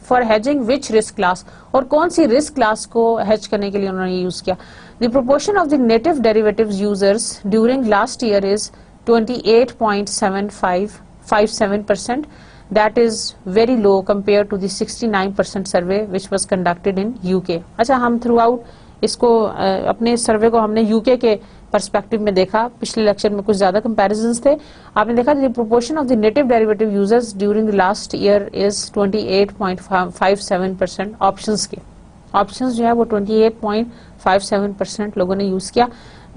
for hedging which risk class, और कौन सी risk class को hedge करने के लिए उन्होंने यूज किया. The proportion of the native derivatives users during last year is 28.57%. That is very low compared to the 69% survey which was conducted in UK. अच्छा, हम थ्रू आउट इसको अपने सर्वे को हमने यूके के पर्सपेक्टिव में देखा. पिछले लेक्चर में कुछ ज्यादा कंपैरिजंस थे. आपने देखा the proportion of the native derivative users during the last year is 28.57%. Options के ऑप्शंस जो है वो 28.57% लोगों ने यूज किया,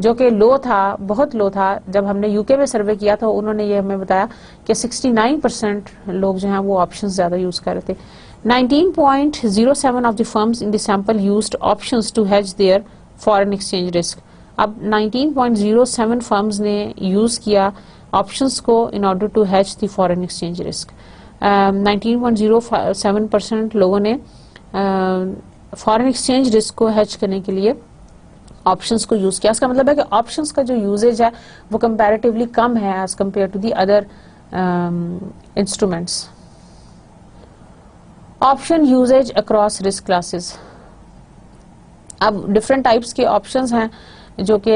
जो कि लो था, बहुत लो था. जब हमने यूके में सर्वे किया था उन्होंने ये हमें बताया कि 69% लोग जो हैं वो ऑप्शंस ज्यादा यूज कर रहे थे. 19.07 of the firms in the sample used options to hedge their foreign exchange risk. अब 19.07 फर्म्स ने यूज किया ऑप्शंस को in order to hedge the foreign exchange risk. 19.07% लोगों ने फॉरेन एक्सचेंज रिस्क को हेज करने के लिए ऑप्शंस को यूज किया. इसका मतलब है कि ऑप्शंस का जो यूजेज है वो कंपैरेटिवली कम है as compare to the other instruments. Option usages across risk classes. अब डिफरेंट टाइप्स के ऑप्शंस हैं जो कि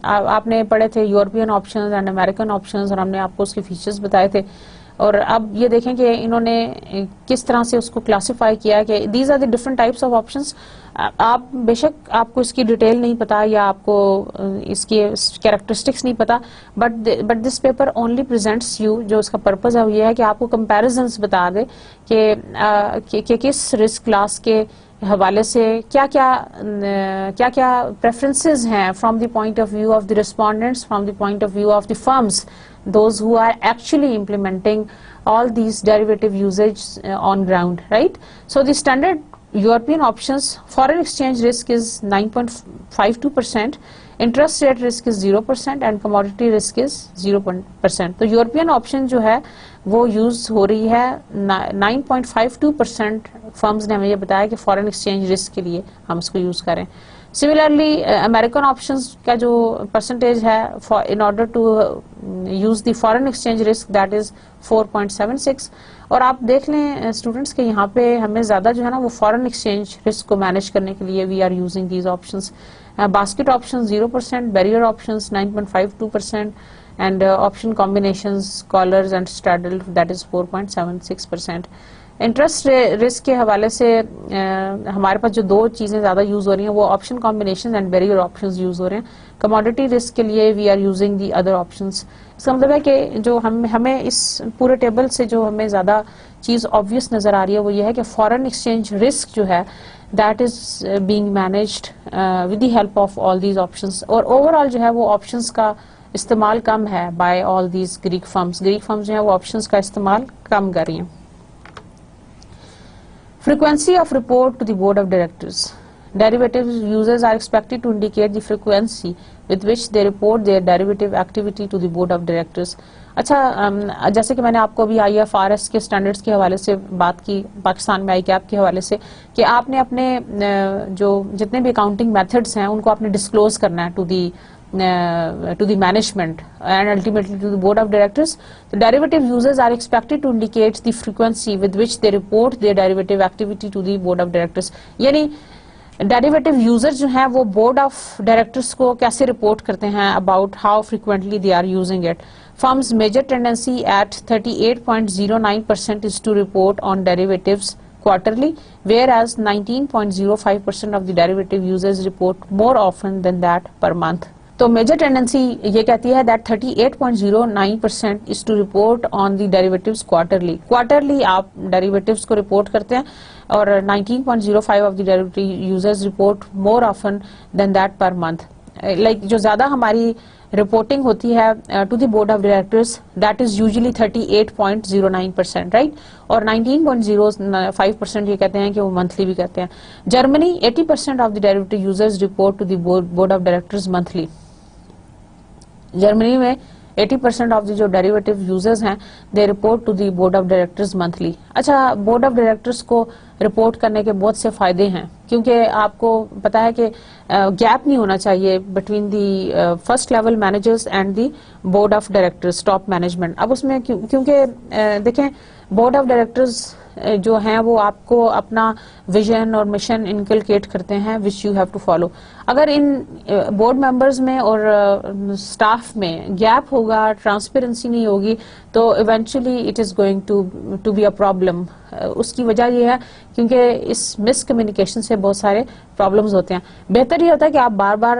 आपने पढ़े थे, European options and American options, और हमने आपको उसके फीचर्स बताए थे। और अब ये देखें कि इन्होंने किस तरह से उसको क्लासिफाई किया है कि these are the different types of options. आप बेशक आपको इसकी डिटेल नहीं पता या आपको इसके कैरेक्टरिस्टिक्स नहीं पता, but this paper only presents you, जो इसका पर्पस है वो ये है कि आपको कंपैरिजन्स बता दे कि किस रिस्क क्लास के हवाले से क्या क्या प्रेफरेंसेस हैं from the point of view of the respondents, from the point of view of the firms, those who are actually implementing all these derivative usage on ground, right? So the standard European options, foreign exchange risk is 9.52%, interest rate risk is 0% and commodity risk is 0%. तो European option जो है वो use हो रही है 9.52%। Firms ने हमें ये बताया कि फॉरेन एक्सचेंज रिस्क के लिए हम इसको यूज करें। सिमिलरली अमेरिकन ऑप्शंस का जो परसेंटेज है in order to use the foreign exchange risk, that is 4.76। और आप देख लें स्टूडेंट्स के यहाँ पे हमें ज्यादा जो है ना वो फॉरेन एक्सचेंज रिस्क को मैनेज करने के लिए we are using these options. Basket option 0%, barrier options 9.52% and option combinations, collars and straddle, that is 4.76%। Interest risk के हवाले से हमारे पास जो दो चीजें ज्यादा यूज हो रही हैं वो option combination and barrier options use हो रहे हैं। कमोडिटी रिस्क के लिए we are using the other options. इसका मतलब है कि जो हमें इस पूरे टेबल से जो हमें ज्यादा चीज ऑब्वियस नजर आ रही है वो ये है कि फॉरेन एक्सचेंज रिस्क जो है that is being managed with the help of all these options. और ओवरऑल जो है वो ऑप्शंस का इस्तेमाल कम है by all these Greek firms. Greek firms जो है वो ऑप्शंस का इस्तेमाल कम कर रही हैं। Frequency of report to the board of directors. Derivative users are expected to indicate the frequency with which they report their derivative activity to the board of directors. अच्छा, जैसे कि मैंने आपको अभी IFRS के स्टैंडर्ड्स के हवाले से बात की, पाकिस्तान में ICAP के हवाले से, कि आपने अपने जो जितने भी अकाउंटिंग मेथड्स हैं उनको आपने डिस्क्लोज करना है to the management and ultimately to the board of directors. The derivative users are expected to indicate the frequency with which they report their derivative activity to the board of directors. यानी derivative users जो हैं वो board of directors को कैसे report करते हैं about how frequently they are using it. Firms major tendency at 38.09% is to report on derivatives quarterly, whereas 19.05% of the derivative users report more often than that per month. तो major tendency ये कहती है that 38.09% is to report on the derivatives quarterly. Quarterly आप derivatives को report करते हैं और 19.05 of the derivative users report more often than that per month. Like जो ज्यादा हमारी रिपोर्टिंग होती है to the board of directors that is usually 38.09%, right. और 19.05% ये कहते हैं कि वो मंथली भी कहते हैं। Germany 80% of the derivative users report to the board of directors monthly. Germany में 80% ऑफ द जो डेरिवेटिव यूजर्स हैं they report to the board of directors monthly. अच्छा, बोर्ड ऑफ डायरेक्टर्स को रिपोर्ट करने के बहुत से फायदे हैं, क्योंकि आपको पता है कि गैप नहीं होना चाहिए between the first level managers and the board of directors, top management. अब उसमें क्योंकि देखें बोर्ड ऑफ डायरेक्टर्स जो हैं वो आपको अपना विजन और मिशन इनकलकेट करते हैं which you have to follow. अगर इन बोर्ड मेंबर्स में और स्टाफ में गैप होगा, ट्रांसपेरेंसी नहीं होगी, तो eventually it is going to be a problem. उसकी वजह यह है क्योंकि इस मिसकम्युनिकेशन से बहुत सारे प्रॉब्लम्स होते हैं। बेहतर ये होता है कि आप बार बार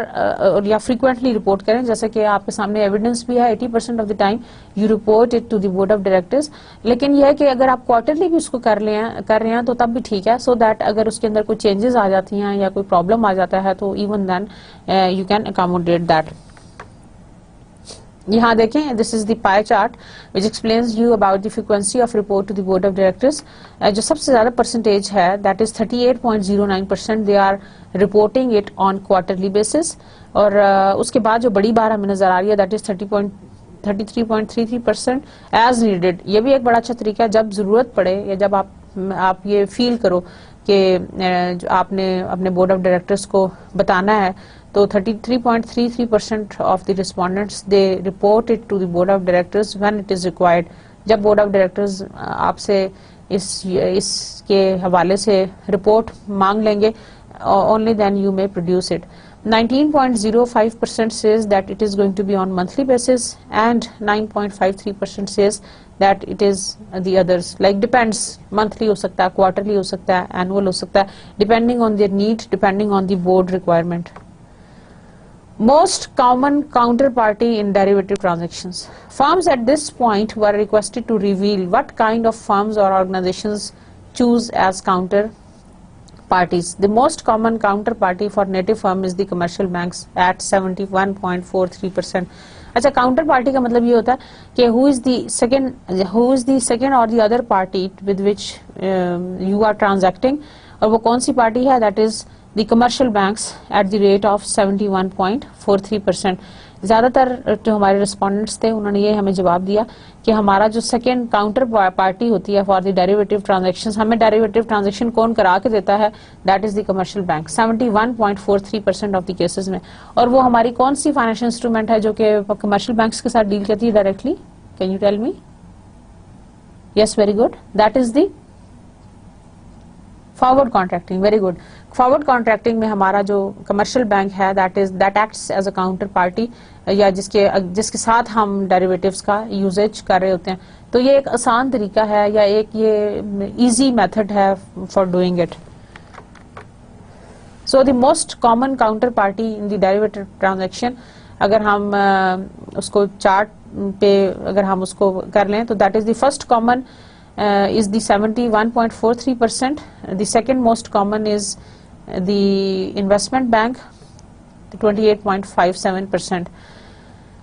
या फ्रीक्वेंटली रिपोर्ट करें, जैसे कि आपके सामने एविडेंस भी है 80% of the time you report it to the board of directors. लेकिन यह है कि अगर आप क्वार्टरली भी उसको कर रहे हैं तो तब भी ठीक है, सो दैट अगर उसके अंदर कोई चेंजेस आ जाती हैं या कोई प्रॉब्लम आ जाता है तो even then you can accommodate that. यहाँ देखें, this is the pie chart which explains you about the frequency of report to the board of directors. जो सबसे ज्यादा परसेंटेज है that is 38.09%, they are reporting it on quarterly basis. और उसके बाद जो बड़ी बार हमें नजर आ रही है दैट इज 33.33% एज नीडेड। ये भी एक बड़ा अच्छा तरीका है, जब जरूरत पड़े या जब आप ये फील करो कि आपने अपने बोर्ड ऑफ डायरेक्टर्स को बताना है, तो 33.33% of the respondents they report it to the board of directors when it is required. जब बोर्ड ऑफ डायरेक्टर्स आपसे इसके हवाले से रिपोर्ट मांग लेंगे, only then you may produce it. 19.05% says that it is going to be on monthly basis and 9.53% says that it is the others, like depends, monthly हो सकता है, quarterly हो सकता है, annual हो सकता है, depending on their need, depending on the board requirement. Most common counterparty in derivative transactions. Firms at this point were requested to reveal what kind of firms or organizations choose as counterparties. The most common counterparty for native firm is the commercial banks at 71.43%. अच्छा, counterparty का मतलब ये होता है कि who is the second or the other party with which you are transacting, और वो कौन सी पार्टी है? That is the commercial banks at the rate of 71.43%. ज़्यादातर जो हमारे रिस्पोंडेंट्स थे उन्होंने ये हमें जवाब दिया कि हमारा जो सेकेंड काउंटर पार्टी होती है फॉर द डेरिवेटिव ट्रांजैक्शंस, हमें डेरिवेटिव ट्रांजैक्शन कौन करा के देता है? That is the commercial bank 71.43% of the cases में। और वो हमारी कौन सी फाइनेंशियल इंस्ट्रूमेंट है जो कि कमर्शियल बैंक्स के साथ डील करती है directly? Can you tell me? Yes, very good, that is the forward contracting. Very good. Forward contracting में हमारा जो कमर्शियल बैंक है that acts as a counter party, या जिसके साथ हम डेरिवेटिव्स का यूजेज कर रहे होते हैं। तो ये एक आसान तरीका है या एक ये इजी मेथड है for doing it. So the most common counter party in the derivative transaction, अगर हम उसको चार्ट पे अगर हम उसको कर लें तो that is the first common is the 71.43%. The second most common is the investment bank, the 28.57%.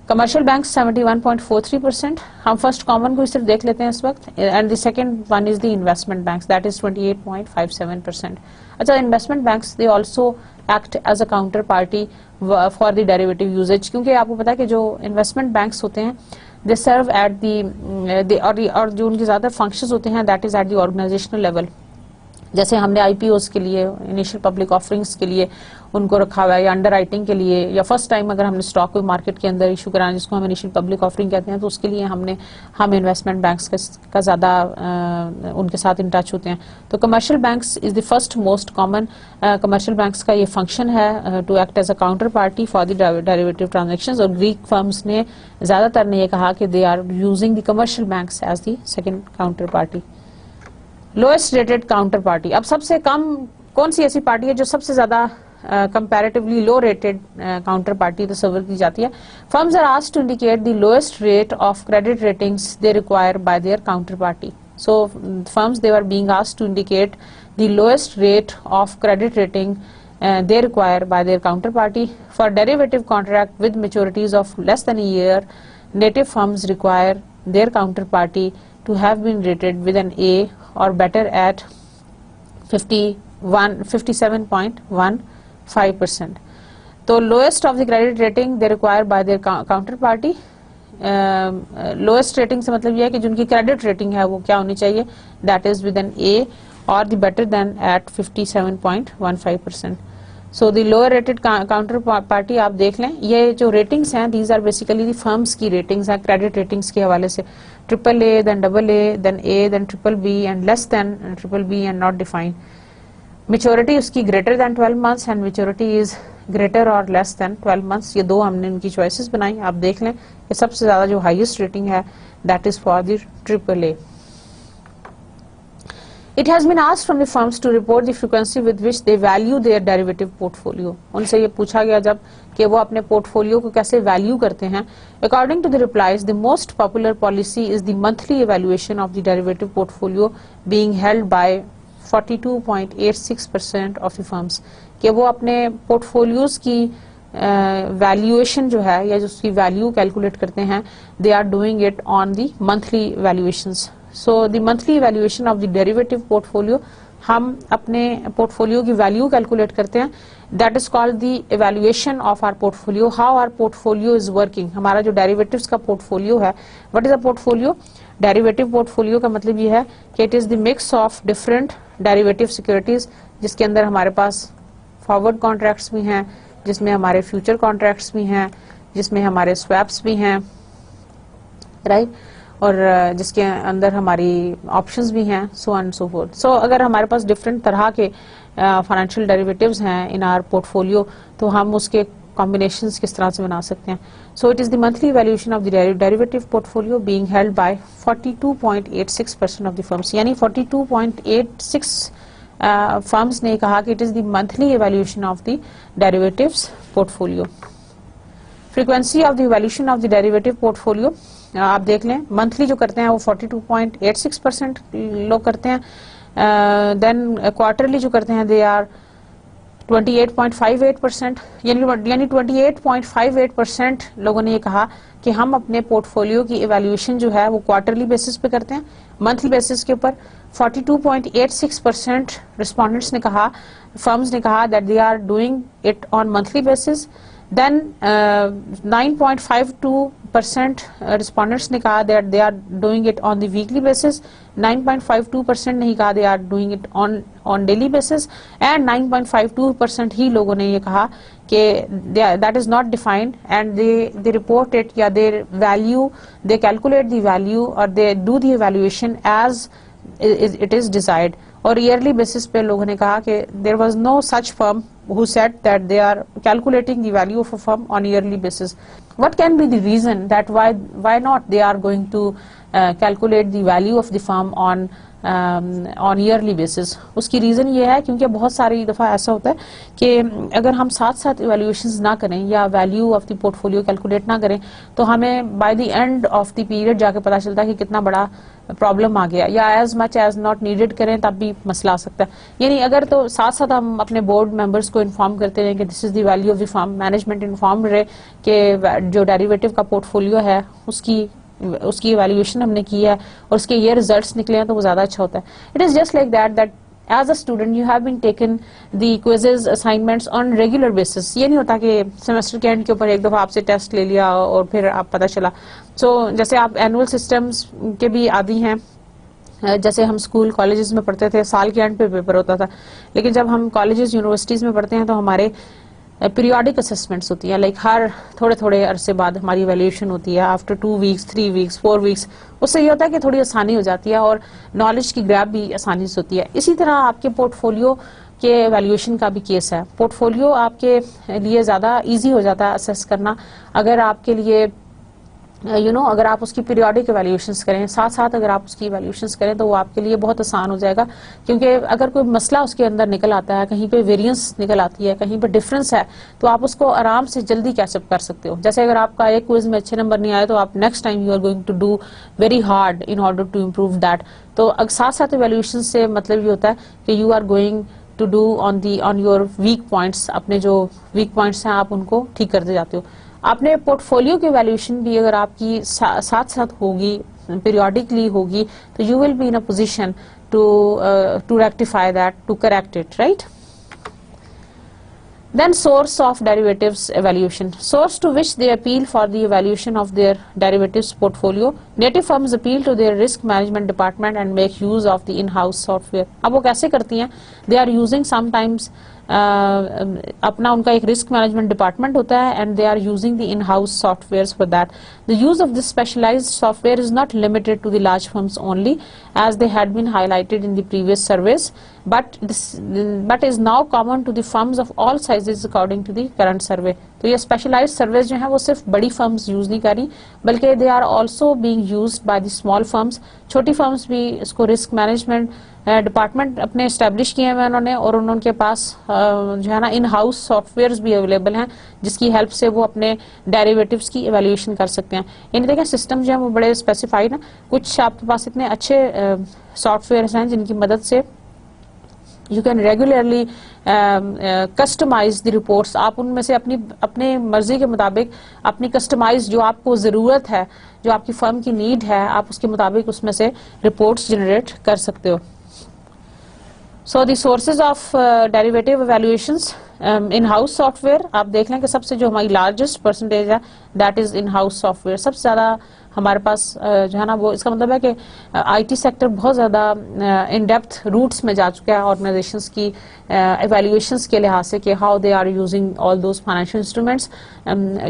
Commercial banks 71.43%. हम first common को सिर्फ देख लेते हैं इस वक्त, and the second one is the investment banks, that is 28.57%. अच्छा, investment banks they also act as a counterparty for the derivative usage, क्योंकि आपको पता है कि जो investment banks होते हैं they serve at the और जो उनके ज़्यादा functions होते हैं that is at the organizational level. जैसे हमने IPOs के लिए, इनिशियल पब्लिक ऑफरिंग्स के लिए उनको रखा हुआ है, या अंडर राइटिंग के लिए, या फर्स्ट टाइम अगर हमने स्टॉक कोई मार्केट के अंदर इशू कराना जिसको हम इनिशियल पब्लिक ऑफरिंग कहते हैं, तो उसके लिए हम इन्वेस्टमेंट बैंक्स का ज़्यादा उनके साथ इन टच होते हैं। तो commercial banks is the first most common, commercial banks का ये फंक्शन है to act as a counter party for the derivative transactions, और ग्रीक फर्म्स ने ज़्यादातर ने ये कहा कि they are using the commercial banks as the second counter party. Lowest rated counter party, अब सबसे कम कौन सी ऐसी पार्टी है जो सबसे ज्यादा comparatively low rated counter party तस्वर की जाती है? Firms are asked to indicate the lowest rate of credit ratings they require by their counter party. So firms they are being asked to indicate the lowest rate of credit rating they require by their counterparty. For derivative contract with maturities of less than a year, native firms require their counterparty to have been rated with an A or better at 57.15%. तो lowest of the credit rating they require by their counterparty. Lowest rating से मतलब ये है कि जिनकी credit rating है वो क्या होनी चाहिए? That is with an A or the better than at 57.15%. So the lower rated counterparty आप देख लें, ये जो ratings हैं these are basically the firms की ratings हैं credit ratings के हवाले से, AAA, then AA, then A, then BBB and less than BBB and not defined. Maturity उसकी greater than 12 months and maturity is greater or less than 12 months. ये दो हमने इनकी choices बनाई, आप देख लें। ये सबसे ज़्यादा जो highest rating है that is for the AAA. It has been asked from the firms to report the frequency with which they value their derivative portfolio. उनसे ये पूछा गया जब कि वो अपने पोर्टफोलियो को कैसे वैल्यू करते हैं। According to the replies, the most popular policy is the monthly evaluation of the derivative portfolio being held by 42.86% of the firms. कि वो अपने पोर्टफोलियोज की वैल्यूएशन जो है या जो उसकी वैल्यू कैलकुलेट करते हैं, they are doing it on the monthly valuations. So the monthly evaluation of the derivative portfolio, हम अपने पोर्टफोलियो की वैल्यू कैलकुलेट करते हैं, that is called the evaluation of our portfolio, how our portfolio is working. हमारा जो derivatives का portfolio है, what is a portfolio? Derivative portfolio का मतलब ये है कि it is the mix of different derivative securities, जिसके अंदर हमारे पास फॉरवर्ड कॉन्ट्रैक्ट्स भी हैं, जिसमें हमारे फ्यूचर कॉन्ट्रैक्ट्स भी हैं, जिसमें हमारे स्वैप्स भी हैं, राइट? और जिसके अंदर हमारी ऑप्शंस भी हैं, सो एंड सो फोर्थ। सो अगर हमारे पास डिफरेंट तरह के फाइनेंशियल डेरिवेटिव्स हैं इन आवर पोर्टफोलियो, तो हम उसके कॉम्बिनेशंस किस तरह से बना सकते हैं। सो it is the monthly valuation of the derivative portfolio being held by 42.86% of the firms, यानी 42.86 फर्म्स ने कहा कि it is the monthly evaluation of the derivatives portfolio. Frequency of the evaluation of the derivative portfolio आप देख लें, monthly जो करते हैं वो 42.86% लोग करते हैं, देन क्वार्टरली जो करते हैं दे आर 28.58%, यानी 28.58% लोगों ने ये कहा कि हम अपने पोर्टफोलियो की इवैल्यूएशन जो है वो क्वार्टरली बेसिस पे करते हैं, मंथली बेसिस के ऊपर। 42.86% रिस्पोंडेंट्स ने कहा, फर्म्स ने कहा that they are doing it on monthly basis. Then 9.52% respondents ने कहा that they are doing it on the weekly basis, 9.52% ने ही कहा they are doing it on daily basis, and 9.52% ही लोगों ने ये कहा कि that is not defined and they report it, या they value, they calculate the value और they do the evaluation as it is desired. और ईयरली बेसिस पे लोगों ने कहा कि there was no such firm who said that they are calculating the value of a firm on yearly basis. What can be the reason that why not they are going to calculate the value of the firm on yearly basis? उसकी reason ये है क्योंकि बहुत सारी दफ़ा ऐसा होता है कि अगर हम साथ साथ इवैल्यूएशंस ना करें या value of the portfolio calculate ना करें, तो हमें by the end of the period जाके पता चलता है कि कितना बड़ा प्रॉब्लम आ गया, या as much as not needed करें तब भी मसला आ सकता है। यानी अगर तो साथ साथ हम अपने बोर्ड मेंबर्स को इन्फॉर्म करते हैं कि this is the value of the firm, management inform रहे कि जो डेरिवेटिव का पोर्टफोलियो है उसकी इवैल्यूएशन हमने की है और उसके ये रिजल्ट्स निकले हैं, तो वो ज्यादा अच्छा होता है। It is just like that as a student you have been taken the quizzes assignments on regular basis. ये नहीं होता कि सेमेस्टर के एंड के ऊपर एक दफा आपसे टेस्ट ले लिया और फिर आप पता चला। सो जैसे आप एनुअल सिस्टम्स के भी आदी हैं, जैसे हम स्कूल कॉलेजेस में पढ़ते थे साल के एंड पे पेपर होता था, लेकिन जब हम कॉलेजेस यूनिवर्सिटीज में पढ़ते हैं तो हमारे पीरियोडिक असेसमेंट्स होती है, लाइक हर थोड़े थोड़े अरसे बाद हमारी वैल्यूएशन होती है, आफ्टर 2 वीक्स 3 वीक्स 4 वीक्स। उससे ये होता है कि थोड़ी आसानी हो जाती है और नॉलेज की ग्रैब भी आसानी से होती है। इसी तरह आपके पोर्टफोलियो के वैल्यूएशन का भी केस है। पोर्टफोलियो आपके लिए ज़्यादा ईजी हो जाता है असेस करना अगर आपके लिए अगर आप उसकी पीरियोडिक इवैल्यूएशंस करें, साथ साथ अगर आप उसकी इवैल्यूएशंस करें तो वो आपके लिए बहुत आसान हो जाएगा, क्योंकि अगर कोई मसला उसके अंदर निकल आता है, कहीं पे वेरिएंस निकल आती है, कहीं पे डिफरेंस है, तो आप उसको आराम से जल्दी कैचअप कर सकते हो। जैसे अगर आपका एक क्विज में अच्छे नंबर नहीं आए तो आप next time you are going to do very hard in order to improve that. तो साथ साथ इवैल्यूएशन से मतलब ये होता है कि you are going to do on your weak points, अपने जो वीक पॉइंट्स हैं आप उनको ठीक करते जाते हो। आपने पोर्टफोलियो की वैल्यूएशन भी अगर आपकी साथ साथ होगी, पीरियोडिकली होगी, तो you will be in a position to rectify that, to correct it, right. Then source of derivatives evaluation. Source to which they appeal for the evaluation of their derivatives portfolio. Native firms appeal to their risk management department and make use of the in-house software. अब वो कैसे करती हैं? They are using sometimes अपना उनका एक risk management department होता है and they are using the in house software for that. The use of this specialised software is not limited to the large firms only as they had been highlighted in the previous surveys, but is now common to the firms of all sizes according to the current survey. तो ये specialised surveys जो हैं वो सिर्फ बड़ी firms use नहीं कर रही, बल्कि they are also being used by the small firms. छोटी फर्म्स भी इसको रिस्क मैनेजमेंट डिपार्टमेंट अपने इस्टेब्लिश किए हुए उन्होंने, और उनके पास जो है ना इन हाउस सॉफ्टवेयर्स भी अवेलेबल हैं जिसकी हेल्प से वो अपने डेरिवेटिव्स की इवैल्यूएशन कर सकते हैं। यानी देखें सिस्टम जो है वो बड़े स्पेसिफाइड हैं। कुछ आपके पास इतने अच्छे सॉफ्टवेयर्स हैं जिनकी मदद से you can regularly customise the reports. आप उनमें से अपने मर्जी के मुताबिक अपनी कस्टमाइज जो आपको ज़रूरत है, जो आपकी फर्म की नीड है, आप उसके मुताबिक उसमें से रिपोर्ट्स जनरेट कर सकते हो। So the sources of derivative evaluations, in house software आप देख लें कि सबसे जो हमारी लार्जेस्ट परसेंटेज है that is in house software. सबसे ज़्यादा हमारे पास जो है ना वो इसका मतलब है कि आईटी सेक्टर बहुत ज़्यादा इन डेप्थ रूट्स में जा चुका है ऑर्गेनाइजेशंस की एवेल्युएशंस के लिहाज से कि how they are using all those financial instruments.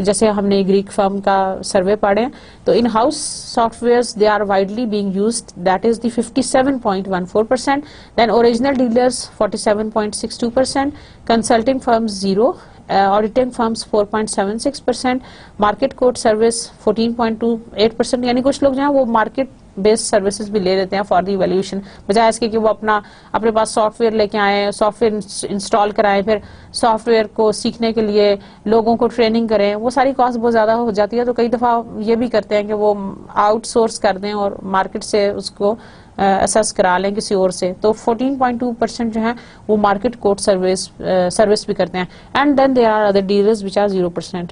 जैसे हमने ग्रीक फर्म का सर्वे पढ़े तो in house softwares they are widely being used that is the 57.14%, then original dealers 47.62%, consulting firms 0, auditing firms 4.76%, market code service 14.28%। यानी कुछ लोग जो हैं वो मार्केट बेस्ड सर्विसेज भी ले लेते हैं फॉर द इवैल्यूएशन, बजाय इसके कि वो अपने पास सॉफ्टवेयर लेके आए, सॉफ्टवेयर इंस्टॉल कराएं, फिर सॉफ्टवेयर को सीखने के लिए लोगों को ट्रेनिंग करें। वो सारी कॉस्ट बहुत ज़्यादा हो जाती है, तो कई दफ़ा ये भी करते हैं कि वो आउटसोर्स कर दें और मार्केट से उसको असेस करा लें किसी और से। तो 14.2% जो है वो मार्केट कोड सर्विस भी करते हैं। And then there are other dealers which are 0%.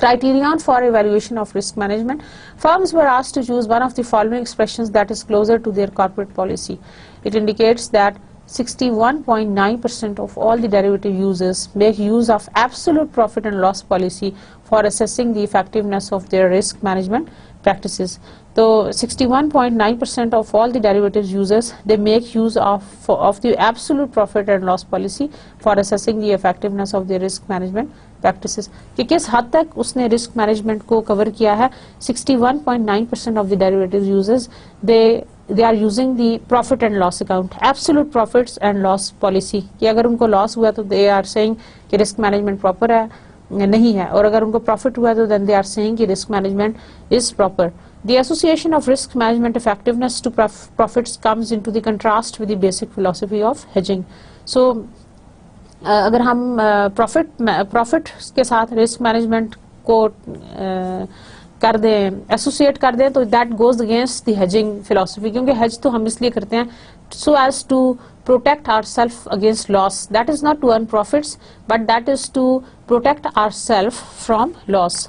Criterion for evaluation of risk management. Firms were asked to choose one of the following expressions that is closer to their corporate policy. It indicates that 61.9% of all the derivative users make use of absolute profit and loss policy for assessing the effectiveness of their risk management practices. So 61.9% of all the derivatives users they make use of the absolute profit and loss policy for assessing the effectiveness of their risk management practices. कि किस हद तक उसने risk management को cover किया है। 61.9% of the derivatives users they are using the profit and loss account, absolute profits and loss policy, कि अगर उनको लॉस हुआ तो they are saying कि रिस्क मैनेजमेंट प्रॉपर है नहीं है, और अगर उनको प्रॉफिट हुआ तो then they are saying कि risk management is proper. The association of risk management effectiveness to profits comes into the contrast with the basic philosophy of hedging. So अगर हम प्रॉफिट के साथ रिस्क मैनेजमेंट को कर दें, एसोसिएट कर दें, तो that goes against the hedging philosophy, क्योंकि हेज तो हम इसलिए करते हैं so as to protect ourselves against loss. That is not to earn profits, but that is to protect ourselves from loss.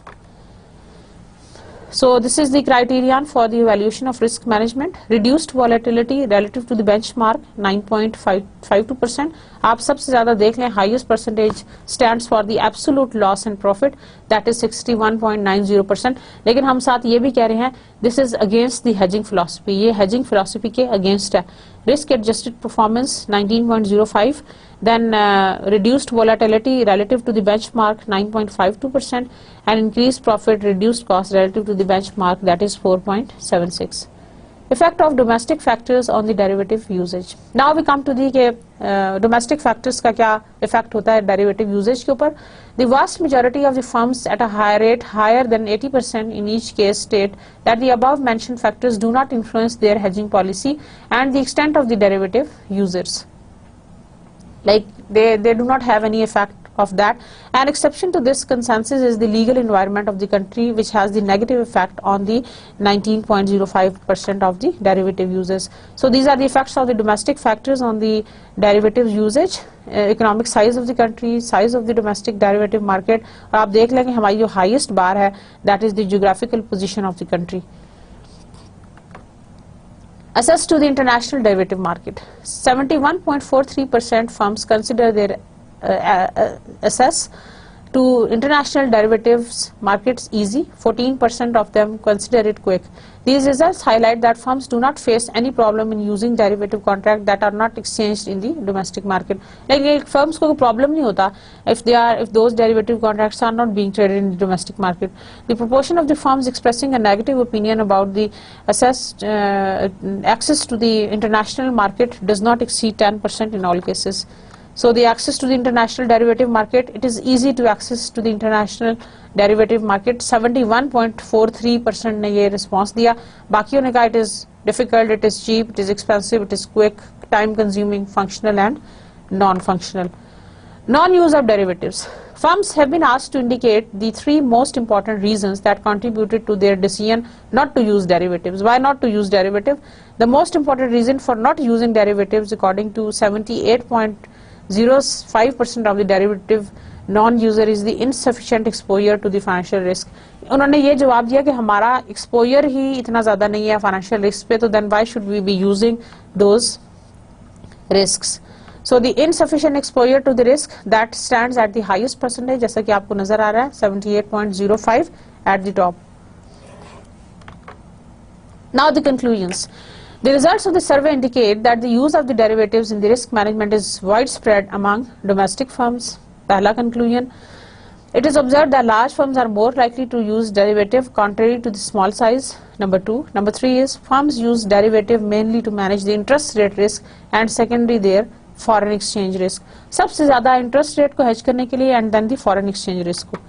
So this is the criterion for the evaluation of risk management. Reduced volatility relative to the benchmark 9.52%. आप सबसे ज़्यादा देख लें highest percentage stands for the absolute loss and profit that is 61.90%. लेकिन हम साथ ये भी कह रहे हैं this is against the hedging philosophy. ये hedging philosophy के against है. Risk adjusted performance 19.05. Then reduced volatility relative to the benchmark 9.52% and increased profit reduced cost relative to the benchmark that is 4.76. Effect of domestic factors on the derivative usage. Now we come to the domestic factors का क्या effect होता है derivative usage के ऊपर. The vast majority of the firms at a higher rate, higher than 80% in each case, state that the above mentioned factors do not influence their hedging policy and the extent of the derivative users. Like they do not have any effect of that. An exception to this consensus is the legal environment of the country, which has the negative effect on the 19.05% of the derivative users. So these are the effects of the domestic factors on the derivative usage. Economic size of the country, size of the domestic derivative market. और आप देख लेंगे हमारी जो highest bar है that is the geographical position of the country. Access to the international derivative market. 71.43% firms consider their access to international derivatives markets easy. 14% of them consider it quick. These results highlight that firms do not face any problem in using derivative contracts that are not exchanged in the domestic market. Like firms को problem नहीं होता if those derivative contracts are not being traded in the domestic market. The proportion of the firms expressing a negative opinion about the access to the international market does not exceed 10% in all cases. So the access to the international derivative market, it is easy to access to the international derivative market. 71.43% ने ये response दिया. बाकियों ने कहा it is difficult, it is cheap, it is expensive, it is quick, time consuming, functional and non-functional. Non-use of derivatives. Firms have been asked to indicate the 3 most important reasons that contributed to their decision not to use derivatives. Why not to use derivative? The most important reason for not using derivatives, according to 78.05% of the derivative non-user, is the insufficient exposure to the financial risk. उन्होंने ये जवाब दिया कि हमारा exposure ही इतना ज़्यादा नहीं है financial risk पे, तो then why should we be using those risks? So the insufficient exposure to the risk that stands at the highest percentage, जैसा कि आपको नजर आ रहा है 78.05 at the top. Now the conclusions. The results of the survey indicate that the use of the derivatives in the risk management is widespread among domestic firms. Pehla conclusion. It is observed that large firms are more likely to use derivative contrary to the small size. Number 2. Number 3 is firms use derivative mainly to manage the interest rate risk and secondary their foreign exchange risk. सबसे ज़्यादा interest rate को hedge करने के लिए and then the foreign exchange risk को.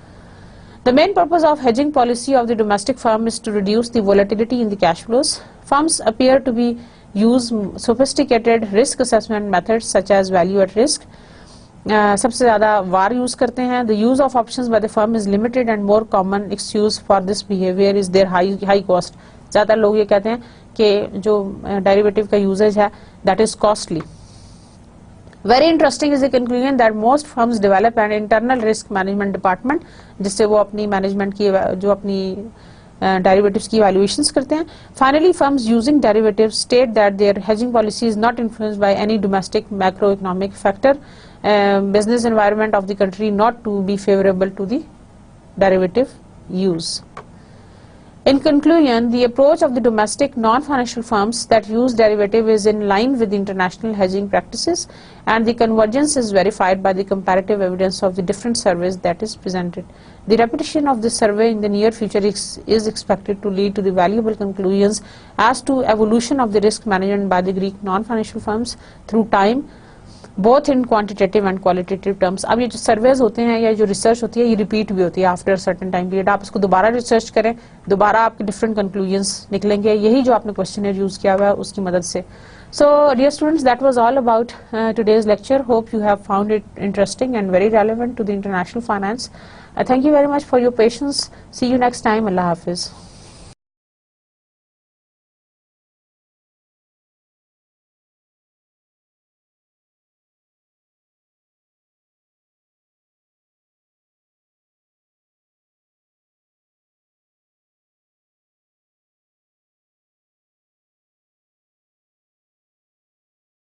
The main purpose of hedging policy of the domestic firm is to reduce the volatility in the cash flows. Firms appear to be use sophisticated risk assessment methods such as value at risk. सबसे ज़्यादा VAR use करते हैं. The use of options by the firm is limited and more common excuse for this behavior is their high cost. ज़्यादा लोग ये कहते हैं कि जो derivative का usage है that is costly. Very interesting is the conclusion that most firms develop an internal risk management department जिससे वो अपनी management की जो अपनी derivatives की evaluations करते हैं. Finally, firms using derivatives state that their hedging policy is not influenced by any domestic macroeconomic factor, business environment of the country not to be favorable to the derivative use. In conclusion, the approach of the domestic non-financial firms that use derivative is in line with the international hedging practices, and the convergence is verified by the comparative evidence of the different surveys that is presented. The repetition of this survey in the near future is expected to lead to the valuable conclusions as to evolution of the risk management by the Greek non-financial firms through time, both in quantitative and qualitative terms. अब ये जो surveys होते हैं या जो research होती है ये रिपीट भी होती है आफ्टर सर्टेन टाइम पीरियड. आप इसको दोबारा रिसर्च करें, दोबारा आपके डिफरेंट कंक्लूजन्स निकलेंगे, यही जो आपने क्वेश्चनर यूज किया हुआ है उसकी मदद से. So dear students, that was all about today's lecture. Hope you have found it interesting and very relevant to the international finance. Thank you very much for your patience. See you next time. Allah Hafiz.